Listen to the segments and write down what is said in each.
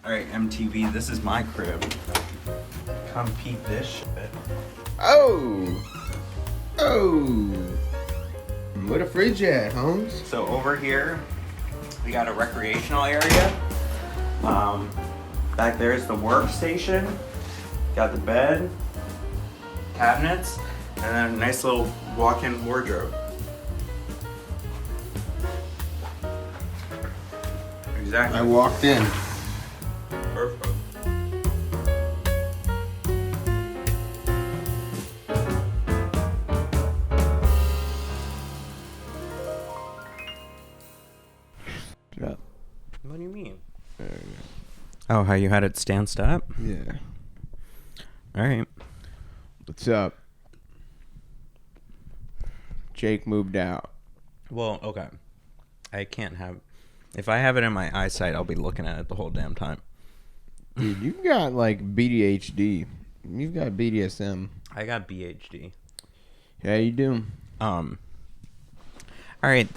Alright, MTV, this is my crib. Come peep this shit. Oh! Where the fridge at, Holmes? So over here, we got a recreational area. Back there is the workstation. Got the bed, cabinets, and then a nice little walk-in wardrobe. Exactly. I walked in. Perfect. Yeah. What do you mean? Oh, how you had it stand up? Yeah. All right. What's up? Jake moved out. Well, okay. I can't have... If I have it in my eyesight, I'll be looking at it the whole damn time. Dude, you got like BDHD. You've got BDSM. I got BHD. Yeah, you do. All right.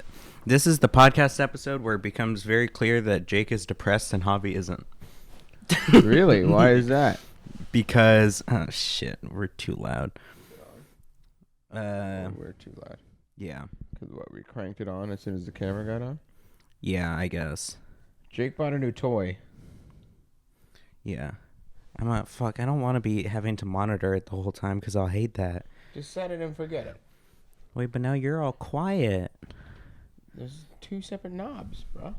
This is the podcast episode where it becomes very clear that Jake is depressed and Javi isn't. Really? Why is that? Because... Oh, shit. We're too loud. We're too loud. Yeah. Because what, we cranked it on as soon as the camera got on? Yeah, I guess. Jake bought a new toy. Yeah. I don't want to be having to monitor it the whole time because I'll hate that. Just set it and forget it. Wait, but now you're all quiet. There's 2 separate knobs, bro.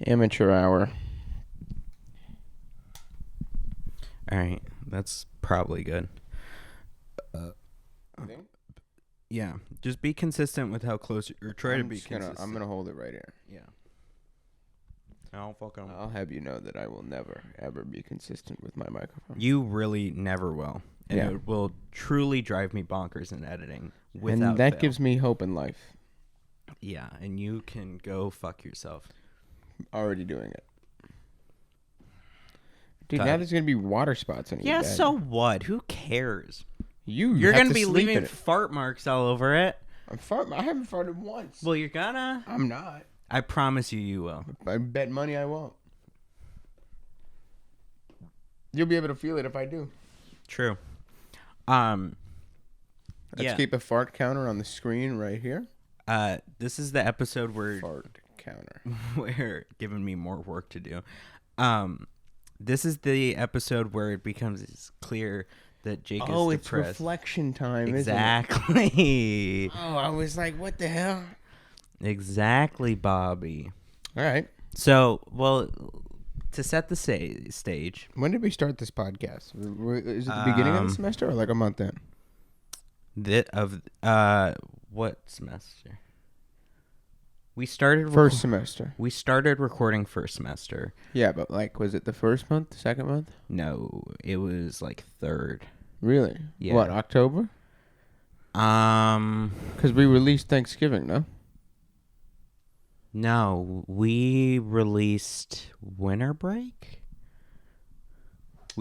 Amateur hour. All right. That's probably good. Think? Yeah. Just be consistent with how close or try to be consistent. I'm going to hold it right here. Yeah. I'll have you know that I will never, ever be consistent with my microphone. You really never will. And Yeah. it will truly drive me bonkers in editing without And that fail. gives me hope in life. Yeah, and you can go fuck yourself. Already doing it. Dude, Got now it. there's going to be water spots on your Yeah, bed. so what? Who cares? You're Going to be leaving fart marks all over it. I haven't farted once. Well, you're gonna. I'm not. I promise you will. I bet money I won't. You'll be able to feel it if I do. True. Let's Yeah. keep a fart counter on the screen right here. This is the episode where Fart counter. where giving me more work to do. This is the episode where it becomes clear that Jake is Oh, it's depressed. reflection time, Exactly. isn't it? Oh, I was like, what the hell? Exactly, Bobby. All right. So, well, to set the stage, When did we start this podcast? Is it the beginning of the semester or like a month in? what semester? We started First semester. We started recording first semester. Yeah, but like, was it the first month, the second month? No, it was like third. Really? Yeah. What, October? Because we released Thanksgiving, no? No, we released winter break.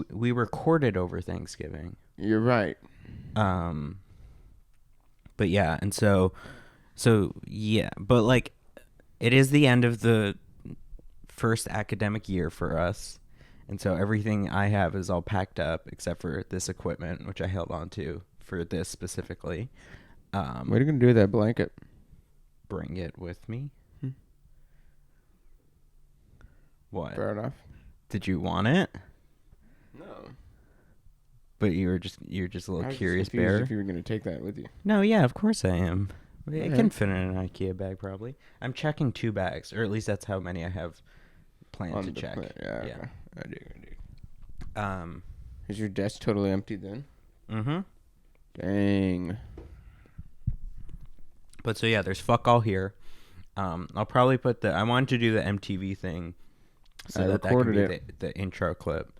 We recorded over Thanksgiving. You're right. But yeah, and so yeah, but like, it is the end of the first academic year for us, and so everything I have is all packed up except for this equipment, which I held on to for this specifically. What are you gonna do with that blanket? Bring it with me. What? Fair enough. Did you want it? No. But you're just a little curious bear. If you were gonna take that with you. No, yeah, of course I am. It Alright. can fit in an IKEA bag probably. I'm checking 2 bags, or at least that's how many I have planned to check. Yeah. Yeah. Okay. I do. Um. Is your desk totally empty then? Mm-hmm. Dang. But so yeah, there's fuck all here. I'll probably put I wanted to do the MTV thing, so I that could recorded be the intro clip,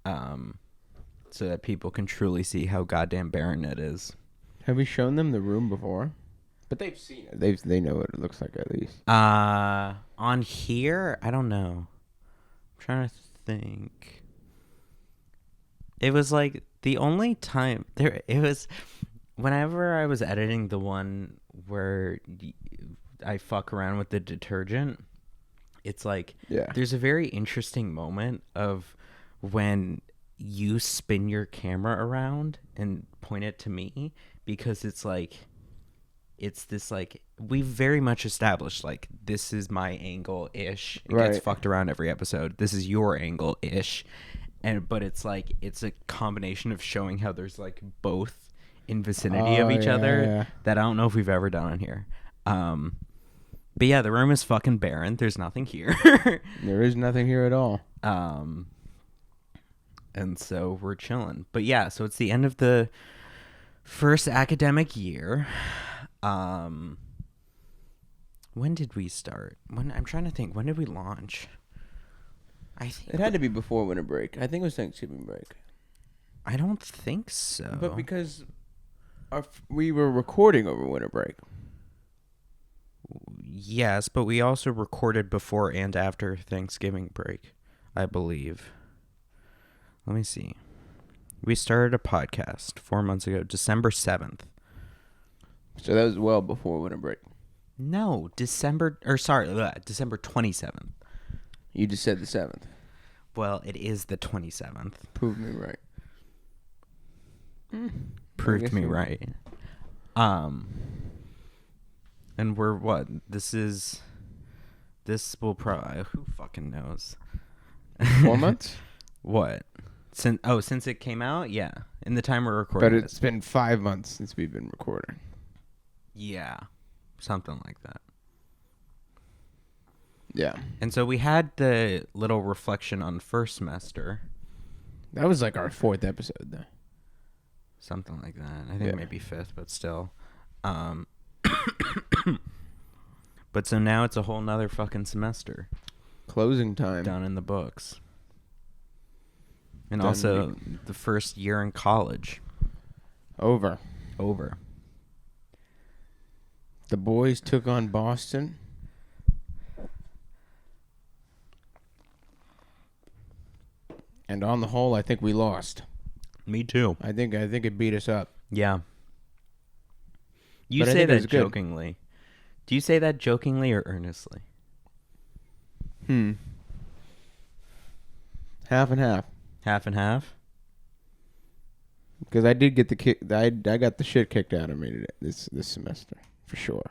so that people can truly see how goddamn barren it is. Have we shown them the room before? But they've seen it. They know what it looks like at least. On here, I don't know. I'm trying to think. It was like the only time there. It was whenever I was editing the one where I fuck around with the detergent. it's like Yeah. there's a very interesting moment of when you spin your camera around and point it to me, because it's like it's this like we've very much established like this is my angle ish. It gets Right. fucked around every episode. This is your angle ish. But it's like it's a combination of showing how there's like both in vicinity of each other that I don't know if we've ever done on here. But yeah, the room is fucking barren. There's nothing here. There is nothing here at all. And so we're chilling. But yeah, so it's the end of the first academic year. When did we start? I'm trying to think. When did we launch? I think It had to be before winter break. I think it was Thanksgiving break. I don't think so. But because we were recording over winter break. Yes, but we also recorded before and after Thanksgiving break, I believe. Let me see. We started a podcast 4 months ago, December 7th. So that was well before winter break. No, December 27th. You just said the 7th. Well, it is the 27th. Prove me right. Proved me right. And we're what? This will probably, who fucking knows? 4 months? What? Since it came out? Yeah. In the time we're recording. But it's been 5 months since we've been recording. Yeah. Something like that. Yeah. And so we had the little reflection on first semester. That was like our 4th episode, though. Something like that. I think maybe 5th, but still. But so now it's a whole nother fucking semester. Closing time. Down in the books. And also the first year in college. Over. The boys took on Boston. And on the whole, I think we lost. Me too. I think it beat us up. Yeah. You But I say think it was that good. jokingly. Do you say that jokingly or earnestly? Half and half. Half and half? Because I did get the kick. I got the shit kicked out of me this semester, for sure.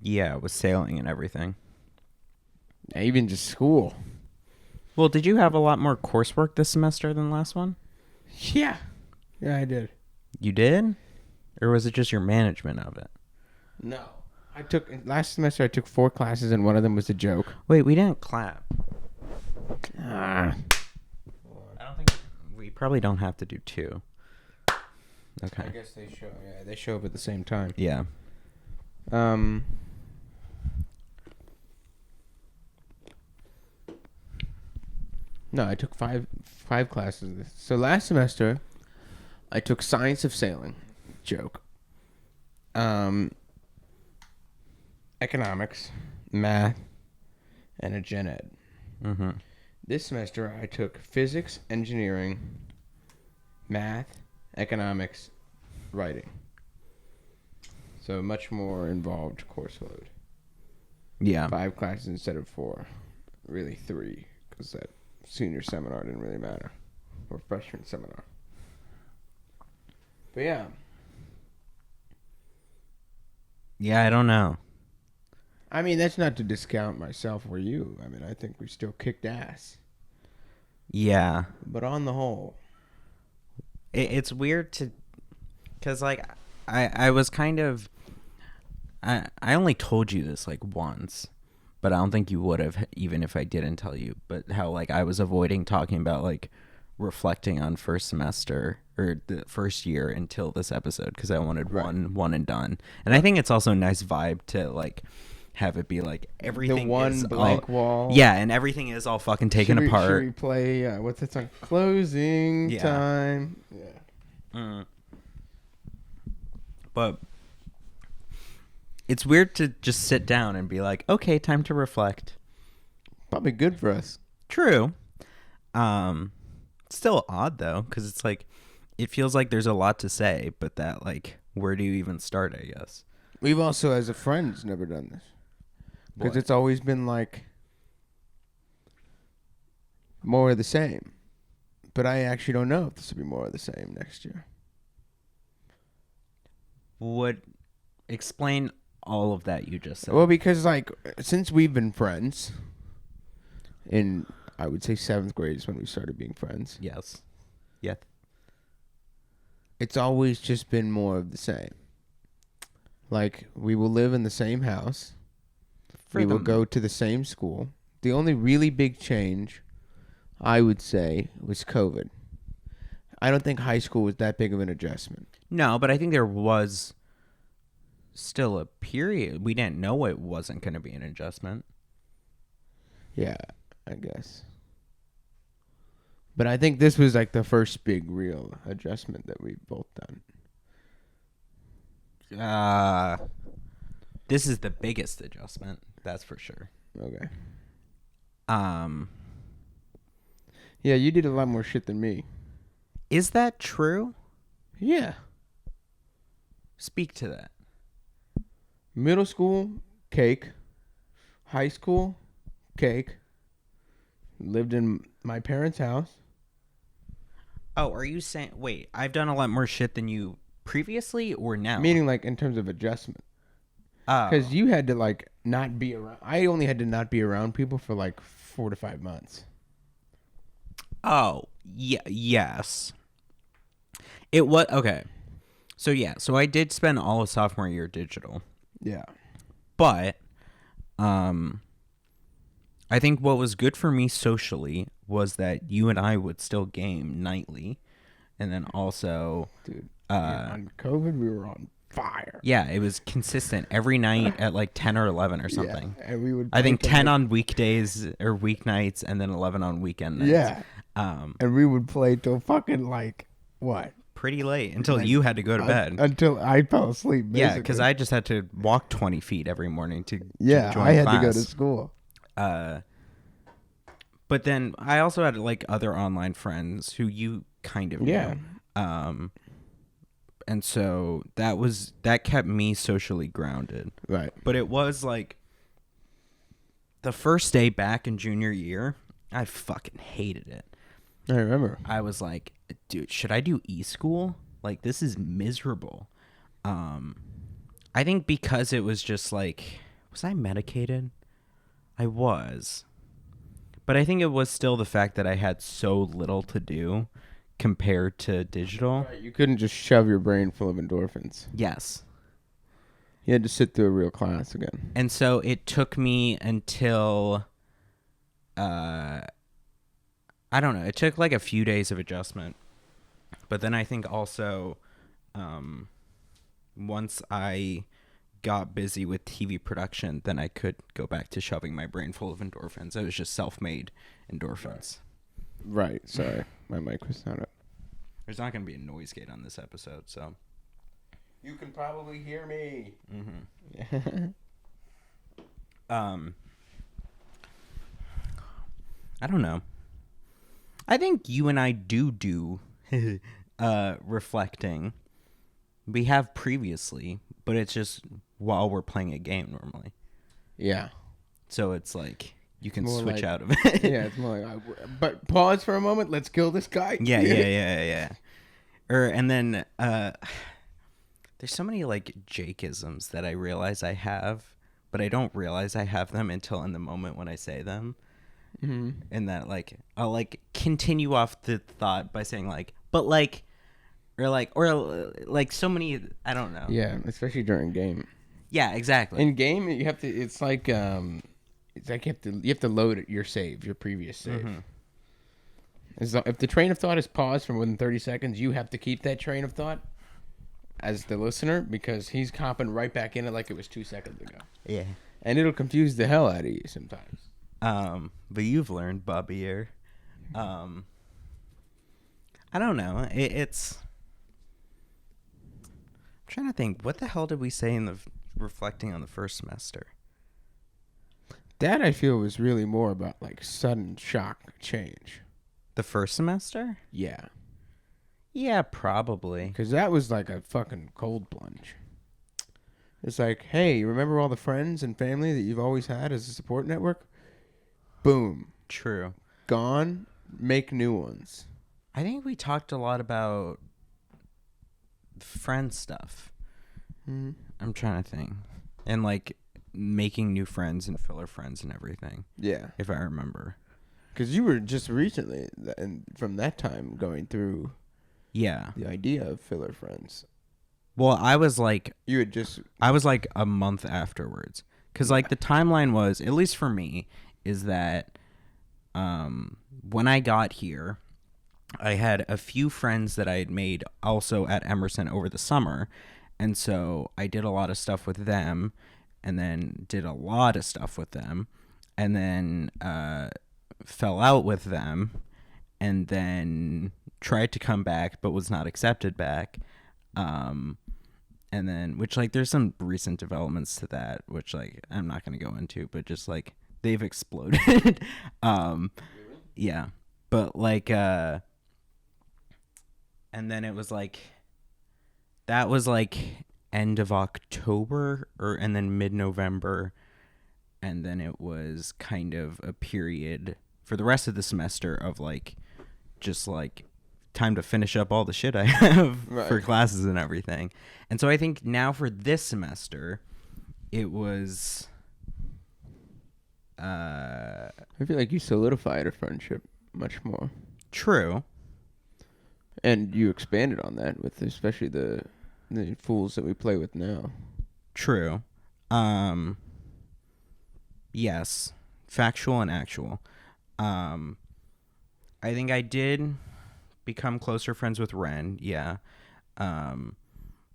Yeah, with sailing and everything. Even just school. Well, did you have a lot more coursework this semester than last one? Yeah. Yeah, I did. You did? Or was it just your management of it? No. Last semester I took 4 classes and one of them was a joke. Wait, we didn't clap. Ah. I don't think we probably don't have to do 2. Okay. I guess they show up at the same time. Yeah. No, I took five classes. So last semester, I took Science of Sailing, joke. Economics, math, and a gen ed. Mm-hmm. This semester, I took physics, engineering, math, economics, writing. So much more involved course load. Yeah. 5 classes instead of 4. Really 3, because that senior seminar didn't really matter. Or freshman seminar. But yeah. Yeah, I don't know. I mean, that's not to discount myself or you. I mean, I think we still kicked ass. Yeah. But on the whole. It's weird to... Because, like, I was kind of... I only told you this, like, once. But I don't think you would have, even if I didn't tell you. But how, like, I was avoiding talking about, like, reflecting on first semester or the first year until this episode because I wanted one and done. And I think it's also a nice vibe to, like, have it be, like, everything The one is blank all, wall. Yeah, and everything is all fucking taken apart. Should we play, what's that song? Closing time. Yeah. But it's weird to just sit down and be like, okay, time to reflect. Probably good for us. True. Still odd though, because it's like it feels like there's a lot to say, but that like where do you even start? I guess We've also, as a friends, never done this because it's always been like more of the same. But I actually don't know if this will be more of the same next year. Would explain all of that you just said. Well, because like since we've been friends, in I would say 7th grade is when we started being friends. Yes. Yeah. It's always just been more of the same. Like we will live in the same house. We will go to the same school. The only really big change, I would say, was COVID. I don't think high school was that big of an adjustment. No, but I think there was still a period. We didn't know it wasn't going to be an adjustment. Yeah, I guess. But I think this was like the first big real adjustment that we've both done. This is the biggest adjustment, that's for sure. Okay. Yeah, you did a lot more shit than me. Is that true? Yeah. Speak to that. Middle school, cake. High school, cake. Lived in my parents' house. Oh, are you saying... Wait, I've done a lot more shit than you previously or now? Meaning like in terms of adjustment. Oh. Because you had to like not be around... I only had to not be around people for like 4 to 5 months. Oh, yeah, yes. It was... Okay. So, yeah. So, I did spend all of sophomore year digital. Yeah. But, I think what was good for me socially was that you and I would still game nightly. And then also... Dude, on COVID, we were on fire. Yeah, it was consistent every night at like 10 or 11 or something. Yeah, and we would... I think 10 on weekdays or weeknights and then 11 on weekend nights. Yeah. And we would play till fucking like, what? Pretty late until you had to go to bed. Until I fell asleep, basically. Yeah, because I just had to walk 20 feet every morning to yeah, join I had class. to go to school. But then I also had like other online friends who you kind of knew. And so that kept me socially grounded. Right. But it was like the first day back in junior year, I fucking hated it. I remember. I was like, dude, should I do e-school? Like, this is miserable. I think because it was just like, was I medicated? I was. But I think it was still the fact that I had so little to do compared to digital. Right, you couldn't just shove your brain full of endorphins. Yes. You had to sit through a real class again. And so it took me until, I don't know, it took like a few days of adjustment. But then I think also, once I got busy with TV production, then I could go back to shoving my brain full of endorphins. It was just self-made endorphins. Right. Sorry. My mic was not up. There's not going to be a noise gate on this episode, so. You can probably hear me. Mm-hmm. I don't know. I think you and I do reflecting. We have previously, but it's just while we're playing a game normally. Yeah. So it's like you can switch like, out of it. Yeah, it's more like, but pause for a moment. Let's kill this guy. Yeah. And then there's so many like Jakeisms that I realize I have, but I don't realize I have them until in the moment when I say them. Mm-hmm. And that like I'll like continue off the thought by saying like, but like, or like so many, I don't know. Yeah, especially during game. Yeah, exactly. In game, you have to. It's like you have to load your save, your previous save. Mm-hmm. If the train of thought is paused for more than 30 seconds, you have to keep that train of thought as the listener because he's hopping right back in it like it was 2 seconds ago. Yeah. And it'll confuse the hell out of you sometimes. But you've learned, Bobby. I don't know. It's. I'm trying to think. What the hell did we say in the reflecting on the first semester? That I feel was really more about like sudden shock change. The first semester? Yeah. Yeah, probably. Because that was like a fucking cold plunge. It's like, hey, you remember all the friends and family that you've always had as a support network? Boom. True. Gone. make new ones? I think we talked a lot about friend stuff. Mm-hmm. I'm trying to think. And, like, making new friends and filler friends and everything. Yeah. If I remember. Because you were just recently, and from that time, going through the idea of filler friends. Well, I was like a month afterwards. Because, like, the timeline was, at least for me, is that when I got here, I had a few friends that I had made also at Emerson over the summer. And so I did a lot of stuff with them, and then did a lot of stuff with them, and then fell out with them, and then tried to come back but was not accepted back. And then, which, like, there's some recent developments to that, which, like, I'm not going to go into, but just, like, they've exploded. Yeah. But, like, and then it was, like, that was, like, end of October, and then mid-November, and then it was kind of a period for the rest of the semester of, like, just, like, time to finish up all the shit I have for classes and everything. And so I think now for this semester, it was... I feel like you solidified a friendship much more. True. And you expanded on that with especially the fools that we play with now. True. Yes. Factual and actual. I think I did become closer friends with Ren, yeah. And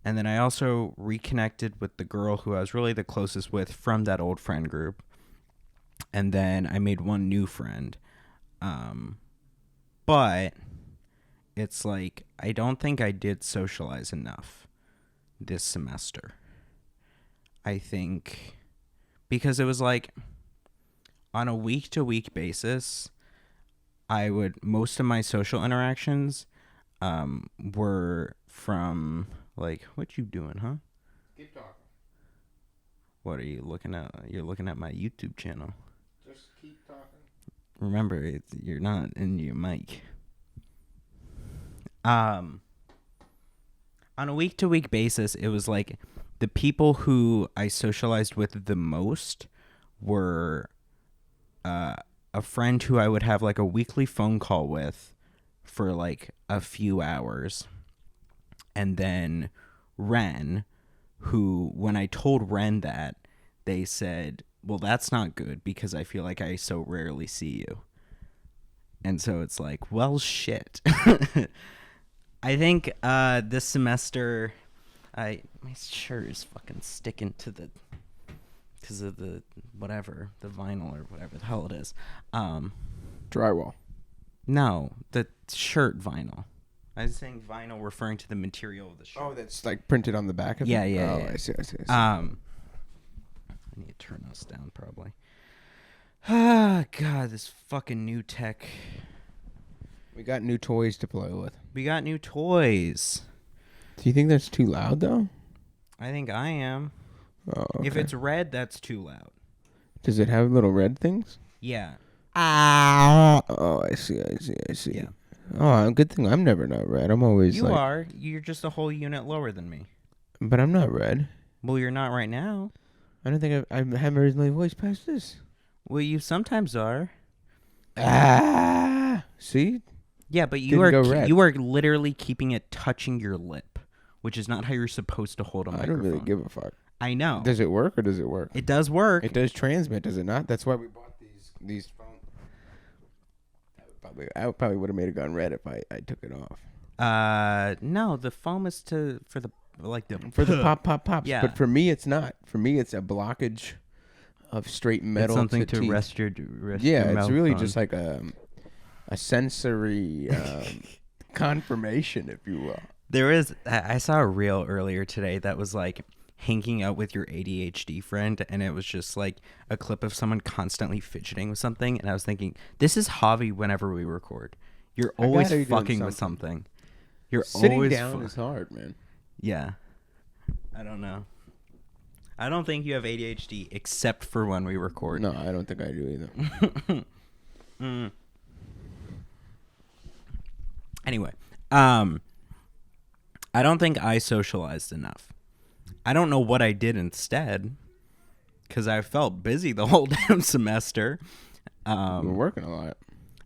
then I also reconnected with the girl who I was really the closest with from that old friend group. And then I made one new friend. But it's like, I don't think I did socialize enough this semester. I think because it was like on a week-to-week basis, most of my social interactions were from, like, what you doing, huh? Keep talking. What are you looking at? You're looking at my YouTube channel. Just keep talking. Remember, you're not in your mic. On a week-to-week basis, it was like the people who I socialized with the most were a friend who I would have, like, a weekly phone call with for, like, a few hours. And then Ren, who, when I told Ren that, they said, well, that's not good because I feel like I so rarely see you. And so it's like, well, shit. I think this semester, my shirt is fucking sticking to the, because of the whatever, the vinyl or whatever the hell it is. Drywall. No, the shirt vinyl. I was saying vinyl referring to the material of the shirt. Oh, that's like printed on the back of it? Yeah. I see. I need to turn this down probably. Ah, God, this fucking new tech. We got new toys to play with. We got new toys. Do you think that's too loud, though? I think I am. Oh, okay. If it's red, that's too loud. Does it have little red things? Yeah. Oh, I see. Yeah. Oh, good thing I'm never not red. I'm always You are. You're just a whole unit lower than me. But I'm not red. Well, you're not right now. I don't think I haven't raised my voice past this. Well, you sometimes are. See? Yeah, but you are literally keeping it touching your lip, which is not how you're supposed to hold a microphone. I don't really give a fuck. I know. Does it work or does it work? It does work. It does transmit, does it not? That's why we bought these phones. I probably would have made it gone red if I took it off. No, the foam is for the pops. Yeah. But for me, it's not. For me, it's a blockage of straight metal. It's something to teeth. rest your it's really on. just like a sensory confirmation, if you will. I saw a reel earlier today that was like hanging out with your ADHD friend, and it was just like a clip of someone constantly fidgeting with something, and I was thinking, this is Javi whenever we record. You're always fucking with something. You're sitting always down is hard, man. Yeah. I don't know. I don't think you have ADHD except for when we record. No, I don't think I do either. I don't think I socialized enough. I don't know what I did instead, because I felt busy the whole damn semester. We're working a lot.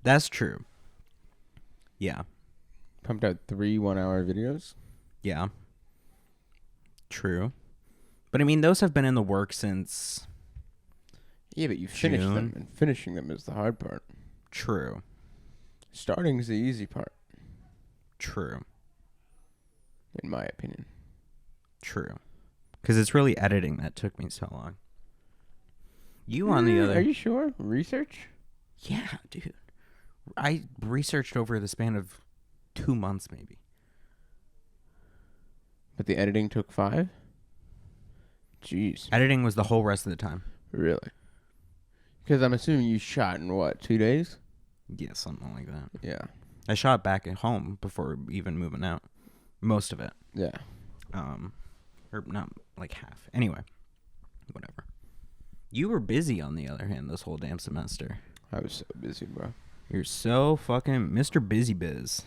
That's true. Yeah. Pumped out 3 1-hour videos. Yeah. True. But I mean, those have been in the works since... Yeah, but you finished them, and finishing them is the hard part. True. Starting is the easy part. True. In my opinion. True. Because it's really editing that took me so long. You on the other... Are you sure? Research? Yeah, dude. I researched over the span of 2 months, maybe. But the editing took 5? Jeez. Editing was the whole rest of the time. Really? Because I'm assuming you shot in, 2 days? Yeah, something like that. Yeah. I shot back at home before even moving out. Most of it. Yeah. Or not like half. Anyway. Whatever. You were busy, on the other hand, this whole damn semester. I was so busy, bro. You're so fucking Mr. Busy Biz.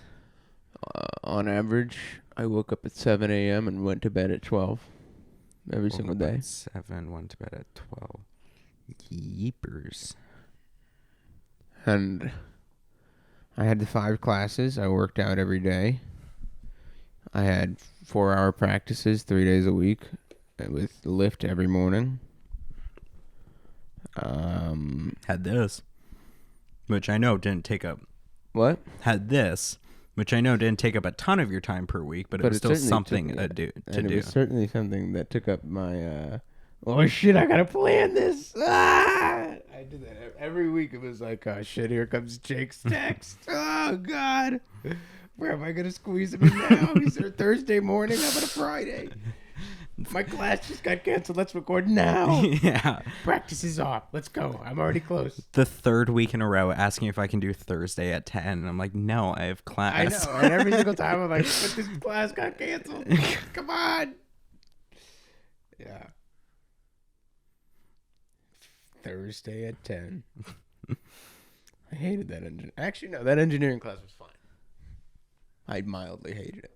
On average, I woke up at 7 a.m. and went to bed at 12 every single day. At 7, went to bed at 12. Yeepers. And I had the 5 classes. I worked out every day. I had 4-hour practices 3 days a week with lift every morning. Had this, which I know didn't take up. What? Had this, which I know didn't take up a ton of your time per week, but it was still something to do. It was certainly something that took up my. Oh shit! I gotta plan this. I did that every week. It was like, oh shit! Here comes Jake's text. Oh god, where am I gonna squeeze him in now? Is there Thursday morning? How about a Friday? My class just got canceled. Let's record now. Yeah. Practice is off. Let's go. I'm already close. The 3rd week in a row asking if I can do Thursday at 10. And I'm like, no, I have class. I know. And every single time I'm like, but this class got canceled. Come on. Yeah. Thursday at 10. I hated that engineering. Actually, no, that engineering class was fine. I mildly hated it.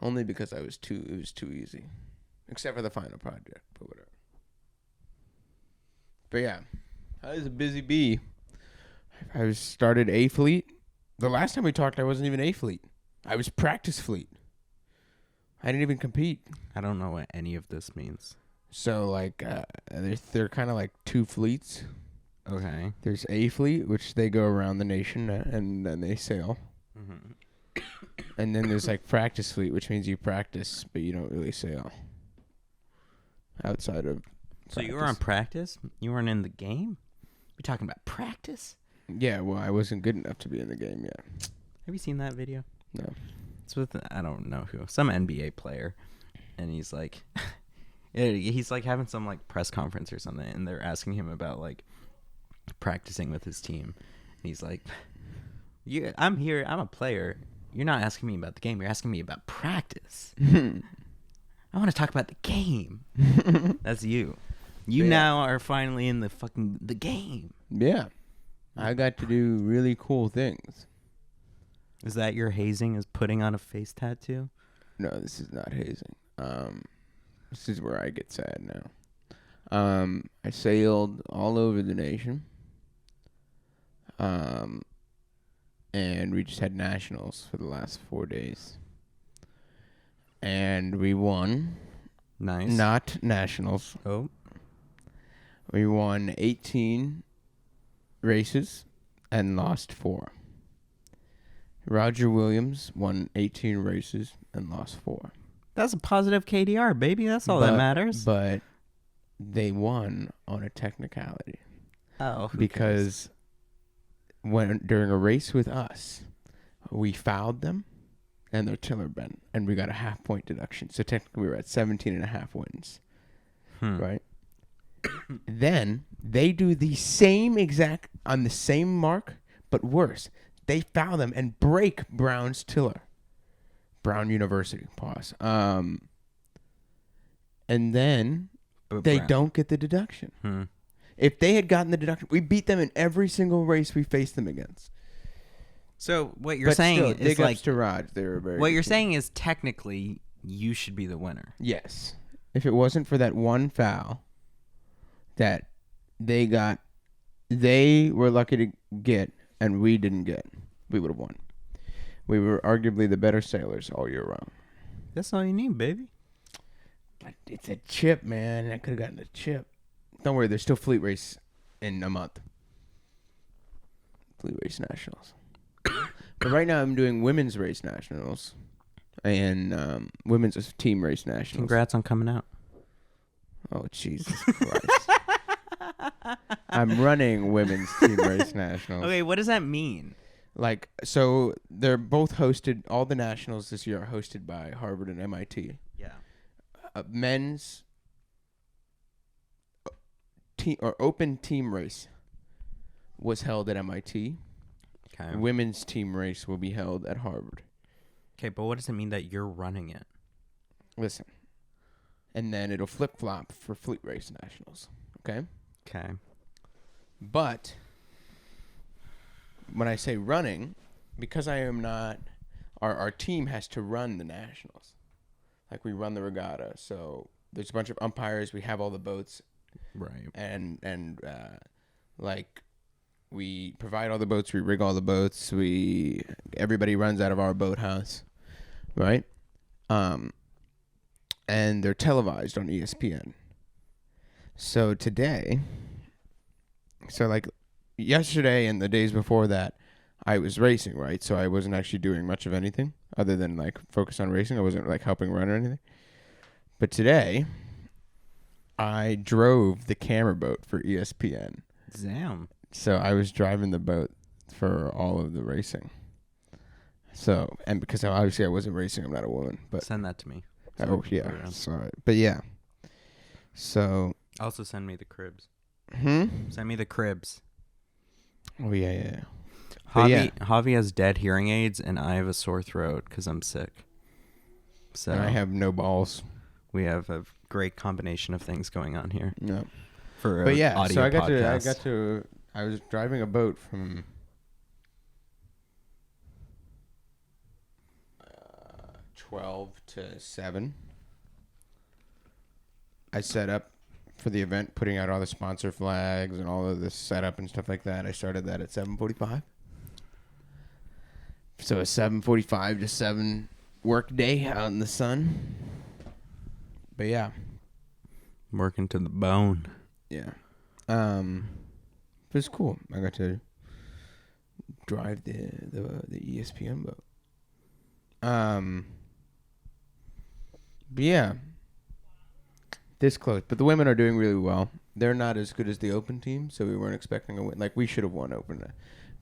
Only because it was too easy. Except for the final project, but whatever. But yeah, I was a busy bee. I was started A fleet. The last time we talked, I wasn't even A fleet. I was practice fleet. I didn't even compete. I don't know what any of this means. So like, they're kind of like 2 fleets. Okay. There's A fleet, which they go around the nation and then they sail. Mm-hmm. And then there's like practice fleet, which means you practice, but you don't really sail. Outside of So you were on practice? You weren't in the game? We're talking about practice? Yeah, well, I wasn't good enough to be in the game yet. Have you seen that video? No. It's with, I don't know who, some NBA player. And he's like, he's like having some like press conference or something. And they're asking him about like practicing with his team. And he's like, I'm here, I'm a player. You're not asking me about the game. You're asking me about practice. I want to talk about the game. That's you. You now are finally in the game. Yeah. I got to do really cool things. Is that your hazing, is putting on a face tattoo? No, this is not hazing. This is where I get sad now. I sailed all over the nation. And we just had nationals for the last 4 days. And we won. Nice. Not nationals. Oh. We won 18 races and lost 4. Roger Williams won 18 races and lost 4. That's a positive KDR, baby. That's all that matters. But they won on a technicality. Oh. Because during a race with us, we fouled them and their tiller bent, and we got a half-point deduction. So technically we were at 17.5 wins. Right? Then they do the same exact, on the same mark, but worse. They foul them and break Brown's tiller. Brown University, pause. And then they don't get the deduction. If they had gotten the deduction, we beat them in every single race we faced them against. So what you're But saying still, is big like ups to Raj. They were very. what good you're team. saying is technically you should be the winner. Yes. If it wasn't for that one foul that they got, they were lucky to get, and we didn't get, we would have won. We were arguably the better sailors all year round. That's all you need, baby. But it's a chip, man. I could have gotten a chip. Don't worry, there's still fleet race in a month. Fleet race nationals. But right now I'm doing women's race nationals and women's team race nationals. Congrats on coming out. Oh, Jesus Christ. I'm running women's team race nationals. Okay, what does that mean? Like, so they're both hosted, all the nationals this year are hosted by Harvard and MIT. Yeah. Men's team or open team race was held at MIT. Okay. Women's team race will be held at Harvard. Okay, but what does it mean that you're running it? Listen. And then it'll flip-flop for fleet race nationals. Okay? Okay. But when I say running, because I am not, our team has to run the nationals. Like we run the regatta. So there's a bunch of umpires. We have all the boats. Right. And like we provide all the boats. We rig all the boats. Everybody runs out of our boathouse. Right? And they're televised on ESPN. So today, like yesterday and the days before that, I was racing, right? So I wasn't actually doing much of anything other than like focus on racing. I wasn't like helping run or anything. But today, I drove the camera boat for ESPN. Damn. So I was driving the boat for all of the racing. So, and because obviously I wasn't racing, I'm not a woman. But Send that to me. oh yeah, sorry. But yeah. So. Also send me the cribs. Send me the cribs. Oh yeah. Javi has dead hearing aids, and I have a sore throat because I'm sick. So and I have no balls. We have a great combination of things going on here. No. But yeah, audio so podcast. I was driving a boat from 12 to 7. I set up for the event, putting out all the sponsor flags and all of the setup and stuff like that. I started that at 7:45. So a 7:45 to 7 work day out in the sun. But yeah. Working to the bone. Yeah. It was cool. I got to drive the ESPN boat. But yeah. This close. But the women are doing really well. They're not as good as the open team, so we weren't expecting a win. Like, we should have won open.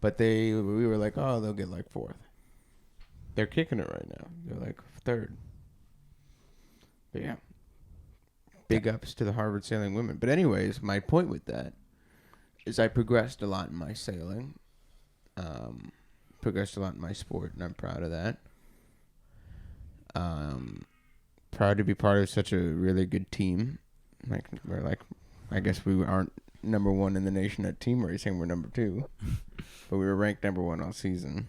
But we were like, oh, they'll get like 4th. They're kicking it right now. They're like 3rd. But yeah. Big ups to the Harvard sailing women. But anyways, my point with that is I progressed a lot in my sailing. Progressed a lot in my sport, and I'm proud of that. Proud to be part of such a really good team. I guess we aren't number 1 in the nation at team racing. We're number 2. But we were ranked number 1 all season.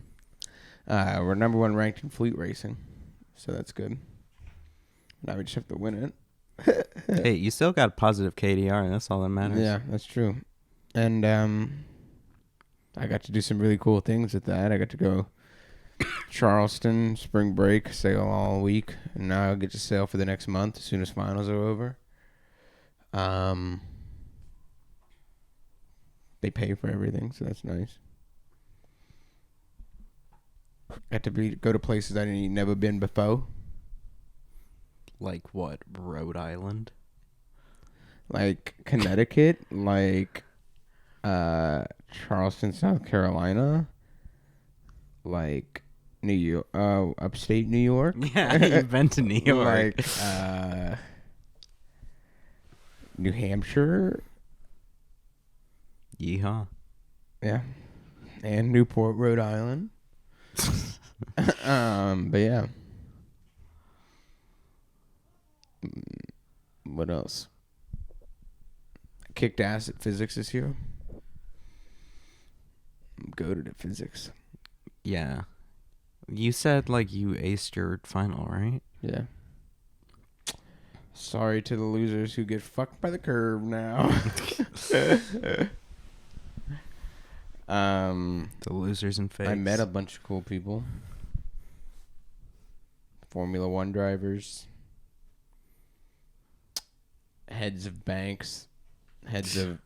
We're number 1 ranked in fleet racing. So that's good. Now we just have to win it. Hey, you still got a positive KDR, and that's all that matters. Yeah, that's true. And I got to do some really cool things with that. I got to go Charleston, spring break, sail all week, and now I'll get to sail for the next month as soon as finals are over. They pay for everything, so that's nice. Got to go to places I didn't never been before. Like what? Rhode Island? Like Connecticut, like Charleston, South Carolina, like New York, upstate New York. Yeah, you've been to New York. Like New Hampshire. Yeehaw. Yeah. And Newport, Rhode Island. But yeah. What else? Kicked ass at physics this year. I'm goated at physics. Yeah. You said, like, you aced your final, right? Yeah. Sorry to the losers who get fucked by the curve now. The losers and fakes. I met a bunch of cool people. Formula One drivers. Heads of banks. Heads of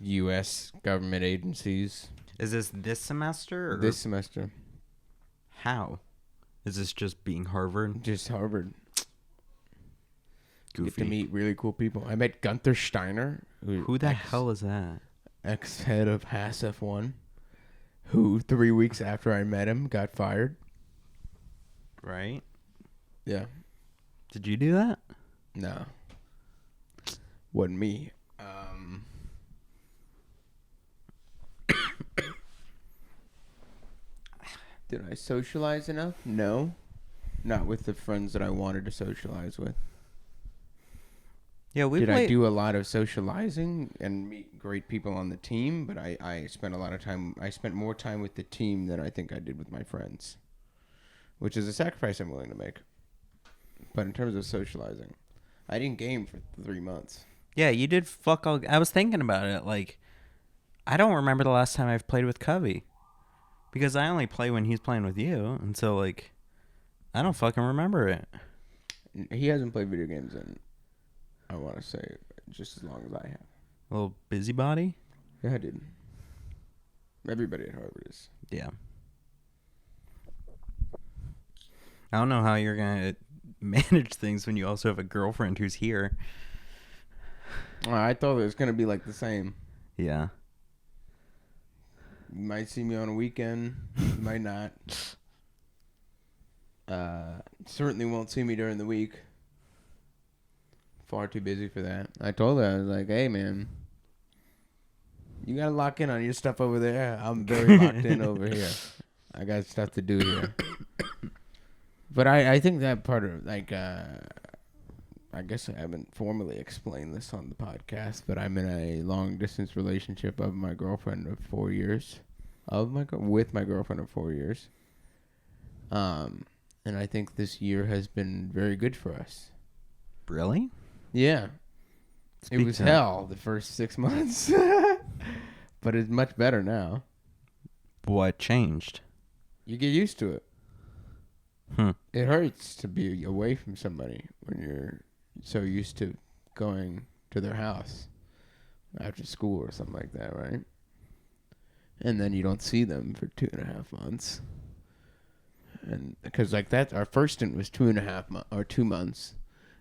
U.S. government agencies. Is this semester? Or This semester. how? Is this just being Harvard? Just Harvard. Goofy. Get to meet really cool people. I met Gunther Steiner. Who the hell is that? Ex-head of Haas F1. Who 3 weeks after I met him got fired. Right? Yeah. Did you do that? No. Wasn't me. Did I socialize enough? No. Not with the friends that I wanted to socialize with. Yeah, Did I do a lot of socializing and meet great people on the team? But I spent a lot of time. I spent more time with the team than I think I did with my friends, which is a sacrifice I'm willing to make. But in terms of socializing, I didn't game for 3 months. Yeah, you did fuck all. I was thinking about it. Like, I don't remember the last time I've played with Covey. Because I only play when he's playing with you. And so, like, I don't fucking remember it. He hasn't played video games in, I want to say, just as long as I have. A little busybody? Yeah, I did. Everybody at Harvard is. Yeah. I don't know how you're going to manage things when you also have a girlfriend who's here. I thought it was going to be like the same. Yeah. You might see me on a weekend. You might not. Certainly won't see me during the week. Far too busy for that. I told her, I was like, hey, man, you got to lock in on your stuff over there. I'm very locked in over here. I got stuff to do here. But I think that part of, like, I guess I haven't formally explained this on the podcast, but I'm in a long-distance relationship of my girlfriend of 4 years. With my girlfriend of 4 years. And I think this year has been very good for us. Really? Yeah. Speak it was to hell the first 6 months. But it's much better now. What changed? You get used to it. Hmm. It hurts to be away from somebody when you're so used to going to their house after school or something like that, right? And then you don't see them for 2.5 months. And because like that, our first stint was 2.5 or 2 months,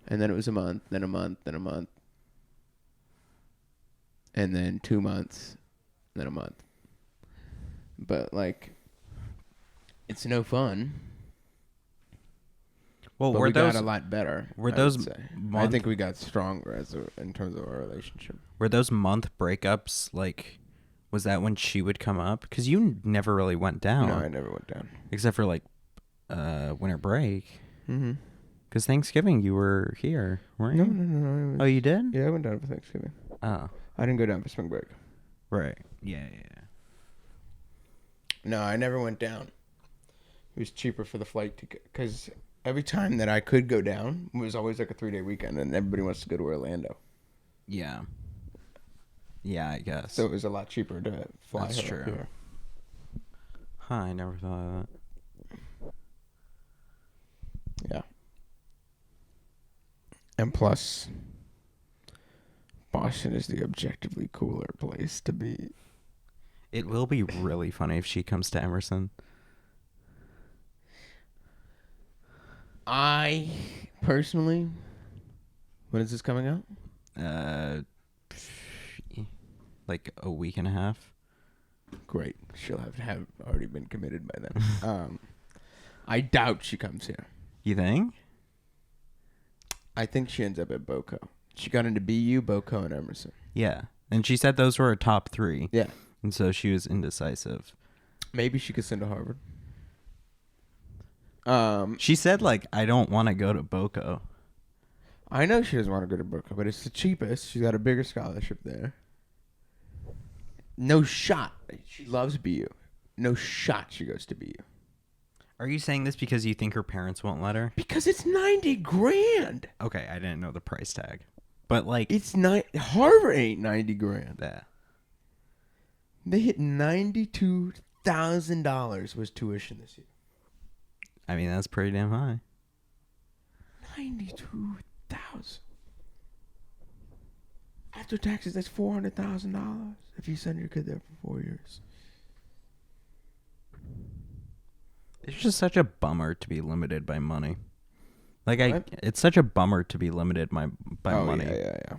and then it was a month, then a month, then a month, and then 2 months, then a month. But like, it's no fun. Well, but were we those got a lot better. were I those would say. I month- think we got stronger in terms of our relationship. were those month breakups like? Was that when she would come up? Because you never really went down. No, I never went down. Except for like winter break. Mm-hmm. Because Thanksgiving you were here, weren't No, you? no. Oh, you did? Yeah, I went down for Thanksgiving. Oh, I didn't go down for spring break. right. Yeah. No, I never went down. It was cheaper for the flight ticket because every time that I could go down was always like a 3-day weekend, and everybody wants to go to Orlando. Yeah. Yeah, I guess. So it was a lot cheaper to fly. That's her up true. here. Huh, I never thought of that. Yeah. And plus, Boston is the objectively cooler place to be. It will be really funny if she comes to Emerson. I personally, when is this coming out? Like a week and a half. Great. She'll have already been committed by then. I doubt she comes here. You think? I think she ends up at BOCO. She got into BU, BOCO, and Emerson. Yeah. And she said those were her top 3. Yeah. And so she was indecisive. Maybe she could send to Harvard. She said, like, I don't want to go to BOCO. I know she doesn't want to go to BOCO, but it's the cheapest. She's got a bigger scholarship there. No shot. She loves BU. no shot she goes to BU. Are you saying this because you think her parents won't let her? Because it's $90,000. Okay, I didn't know the price tag. But like It's not Harvard ain't $90,000. Yeah. They hit $92,000 was tuition this year. I mean, that's pretty damn high. 92,000. After taxes, that's $400,000 if you send your kid there for 4 years. It's just such a bummer to be limited by money. Like What? it's such a bummer to be limited by money. Yeah.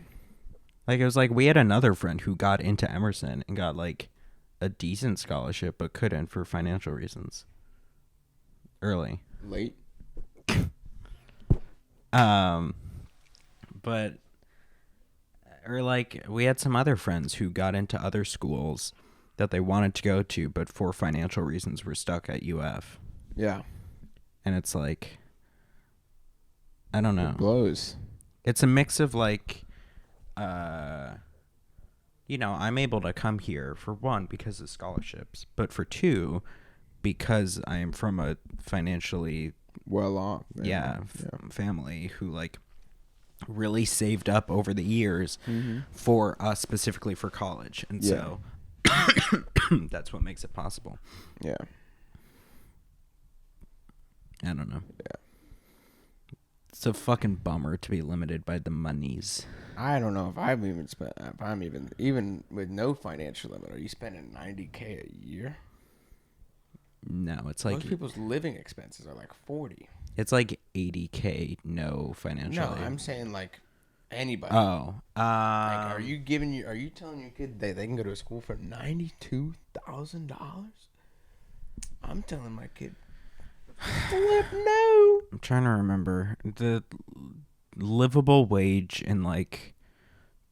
Like it was like we had another friend who got into Emerson and got like a decent scholarship but couldn't for financial reasons. Early. Late. But or like we had some other friends who got into other schools that they wanted to go to but for financial reasons were stuck at UF. Yeah. And it's like I don't know. It blows. It's a mix of like I'm able to come here for one because of scholarships, but for two because I am from a financially Well off. family who like really saved up over the years for us specifically for college, and so that's what makes it possible. Yeah. I don't know. Yeah. It's a fucking bummer to be limited by the monies. I don't know if I'm even with no financial limit. Are you spending $90,000 a year? No, it's like most people's living expenses are like $40,000. It's like $80,000 no financial. No, I'm saying like anybody. Oh, like, are you telling your kid they can go to a school for $92,000? I'm telling my kid, flip no. I'm trying to remember the livable wage in like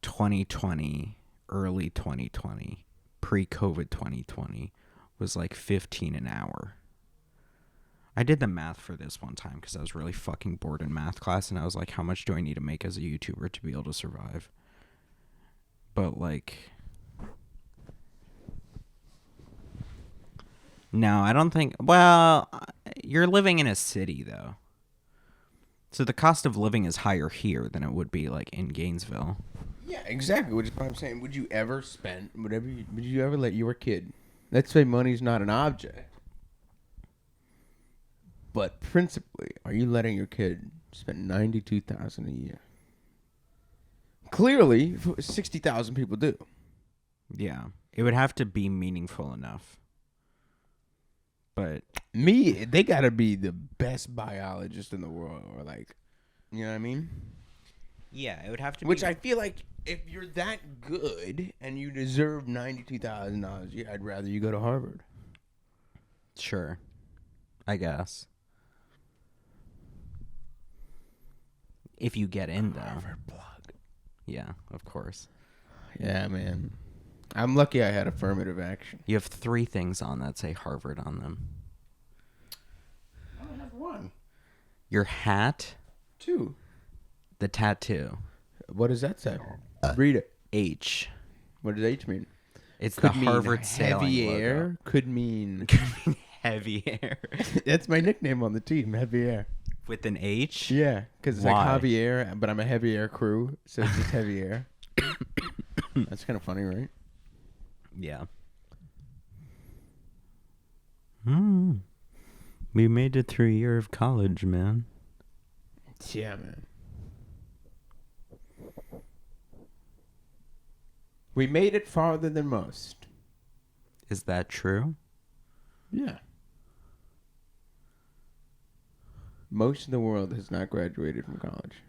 2020, early 2020, pre-COVID 2020 was like $15 an hour. I did the math for this one time because I was really fucking bored in math class, and I was like, how much do I need to make as a YouTuber to be able to survive? But like, no, I don't think, well, you're living in a city though. So the cost of living is higher here than it would be like in Gainesville. Yeah, exactly. Which is what I'm saying. Would you ever let your kid, let's say money's not an object, but principally, are you letting your kid spend $92,000 a year? Clearly, 60,000 people do. Yeah, it would have to be meaningful enough. But they gotta be the best biologist in the world, or like, you know what I mean? Yeah, it would have to. Which I feel like if you're that good and you deserve $92,000, I'd rather you go to Harvard. Sure, I guess. If you get in, though. Harvard plug. Yeah, of course. Yeah, man. I'm lucky I had affirmative action. You have 3 things on that say Harvard on them. I only have 1. Your hat. 2. The tattoo. What does that say? Read it. H. What does H mean? It's Could the mean Harvard sailing heavy logo. air. Could mean heavy air. That's my nickname on the team, heavy air. With an H? Yeah, because it's Why? like Javier, but I'm a heavy air crew, so it's just heavy air. That's kind of funny, right? Yeah. We made it through a year of college, man. Yeah, man. We made it farther than most. Is that true? Yeah. Most of the world has not graduated from college.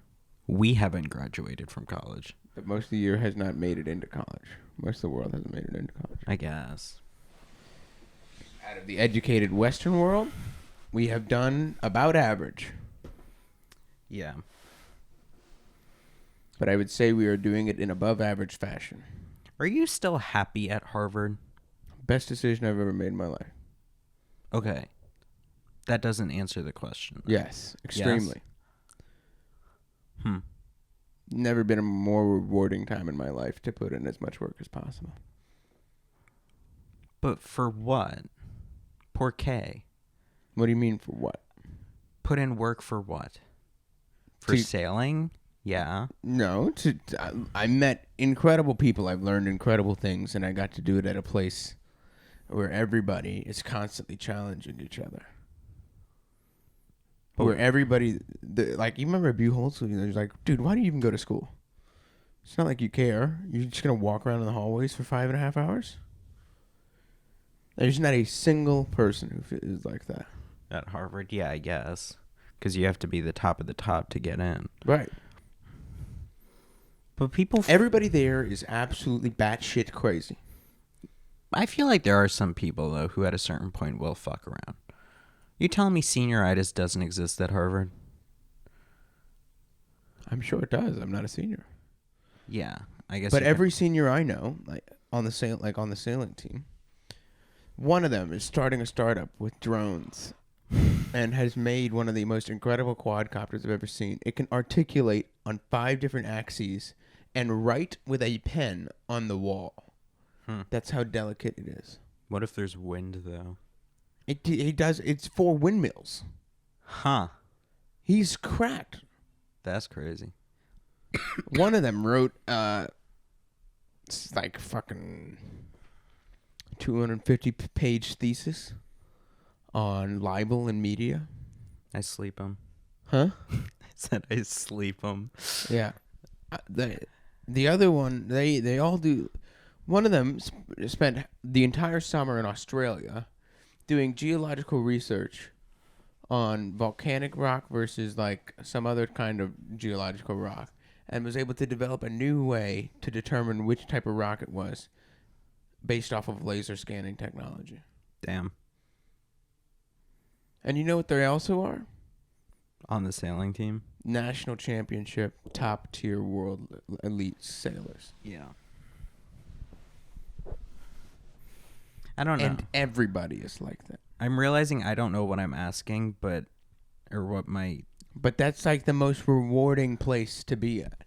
We haven't graduated from college. But most of the year has not made it into college. Most of the world hasn't made it into college. I guess. Out of the educated Western world, we have done about average. Yeah. But I would say we are doing it in above average fashion. Are you still happy at Harvard? Best decision I've ever made in my life. Okay. That doesn't answer the question. Yes, extremely. Yes? Never been a more rewarding time in my life to put in as much work as possible. But for what? Por qué? What do you mean for what? Put in work for what? For sailing? Yeah. No, I met incredible people. I've learned incredible things, and I got to do it at a place where everybody is constantly challenging each other. Where everybody, like, you remember Buchholz? He's like, dude, why do you even go to school? It's not like you care. You're just going to walk around in the hallways for 5.5 hours? There's not a single person who is like that. At Harvard? Yeah, I guess. Because you have to be the top of the top to get in. Right. But people... Everybody there is absolutely batshit crazy. I feel like there are some people, though, who at a certain point will fuck around. You telling me senioritis doesn't exist at Harvard? I'm sure it does. I'm not a senior. Yeah, I guess. But every senior I know, like on the sailing team, one of them is starting a startup with drones and has made one of the most incredible quadcopters I've ever seen. It can articulate on 5 different axes and write with a pen on the wall. That's how delicate it is. What if there's wind, though? He does. It's for windmills. Huh. He's cracked. That's crazy. One of them wrote, like fucking 250-page thesis on libel and media. I sleep them. Huh? I said I sleep them. Yeah. The other one, they all do. One of them spent the entire summer in Australia doing geological research on volcanic rock versus like some other kind of geological rock, and was able to develop a new way to determine which type of rock it was based off of laser scanning technology. Damn. And you know what they also are? On the sailing team? National championship, top tier world elite sailors. Yeah. I don't know. And everybody is like that. I'm realizing I don't know what I'm asking, but that's like the most rewarding place to be at.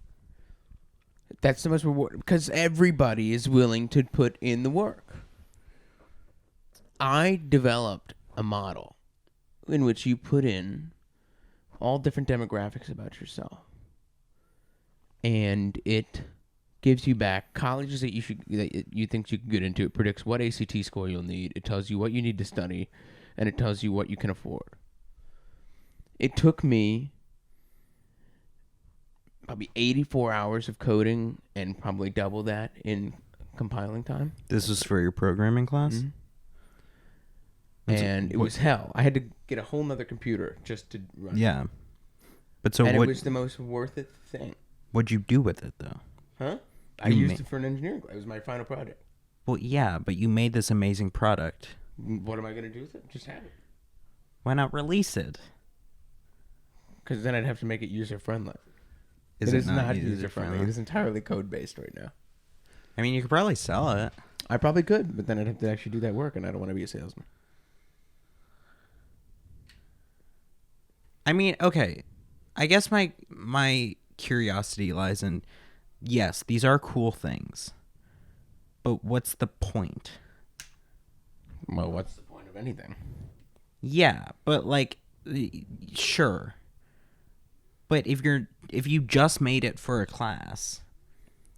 That's the most rewarding because everybody is willing to put in the work. I developed a model in which you put in all different demographics about yourself, and it gives you back colleges that you think you can get into. It predicts what ACT score you'll need. It tells you what you need to study, and it tells you what you can afford. It took me probably 84 hours of coding and probably double that in compiling time. This was for your programming class? Mm-hmm. And it was hell. I had to get a whole nother computer just to run. Yeah. But so it was the most worth it thing. What'd you do with it, though? Huh? I used it for an engineering class. It was my final project. Well, yeah, but you made this amazing product. What am I going to do with it? Just have it. Why not release it? Because then I'd have to make it user-friendly. It is not user-friendly. It is entirely code-based right now. I mean, you could probably sell it. I probably could, but then I'd have to actually do that work, and I don't want to be a salesman. I mean, okay. I guess my curiosity lies in, yes, these are cool things. But what's the point? Well, what's the point of anything? Yeah, but like, sure. But if you just made it for a class,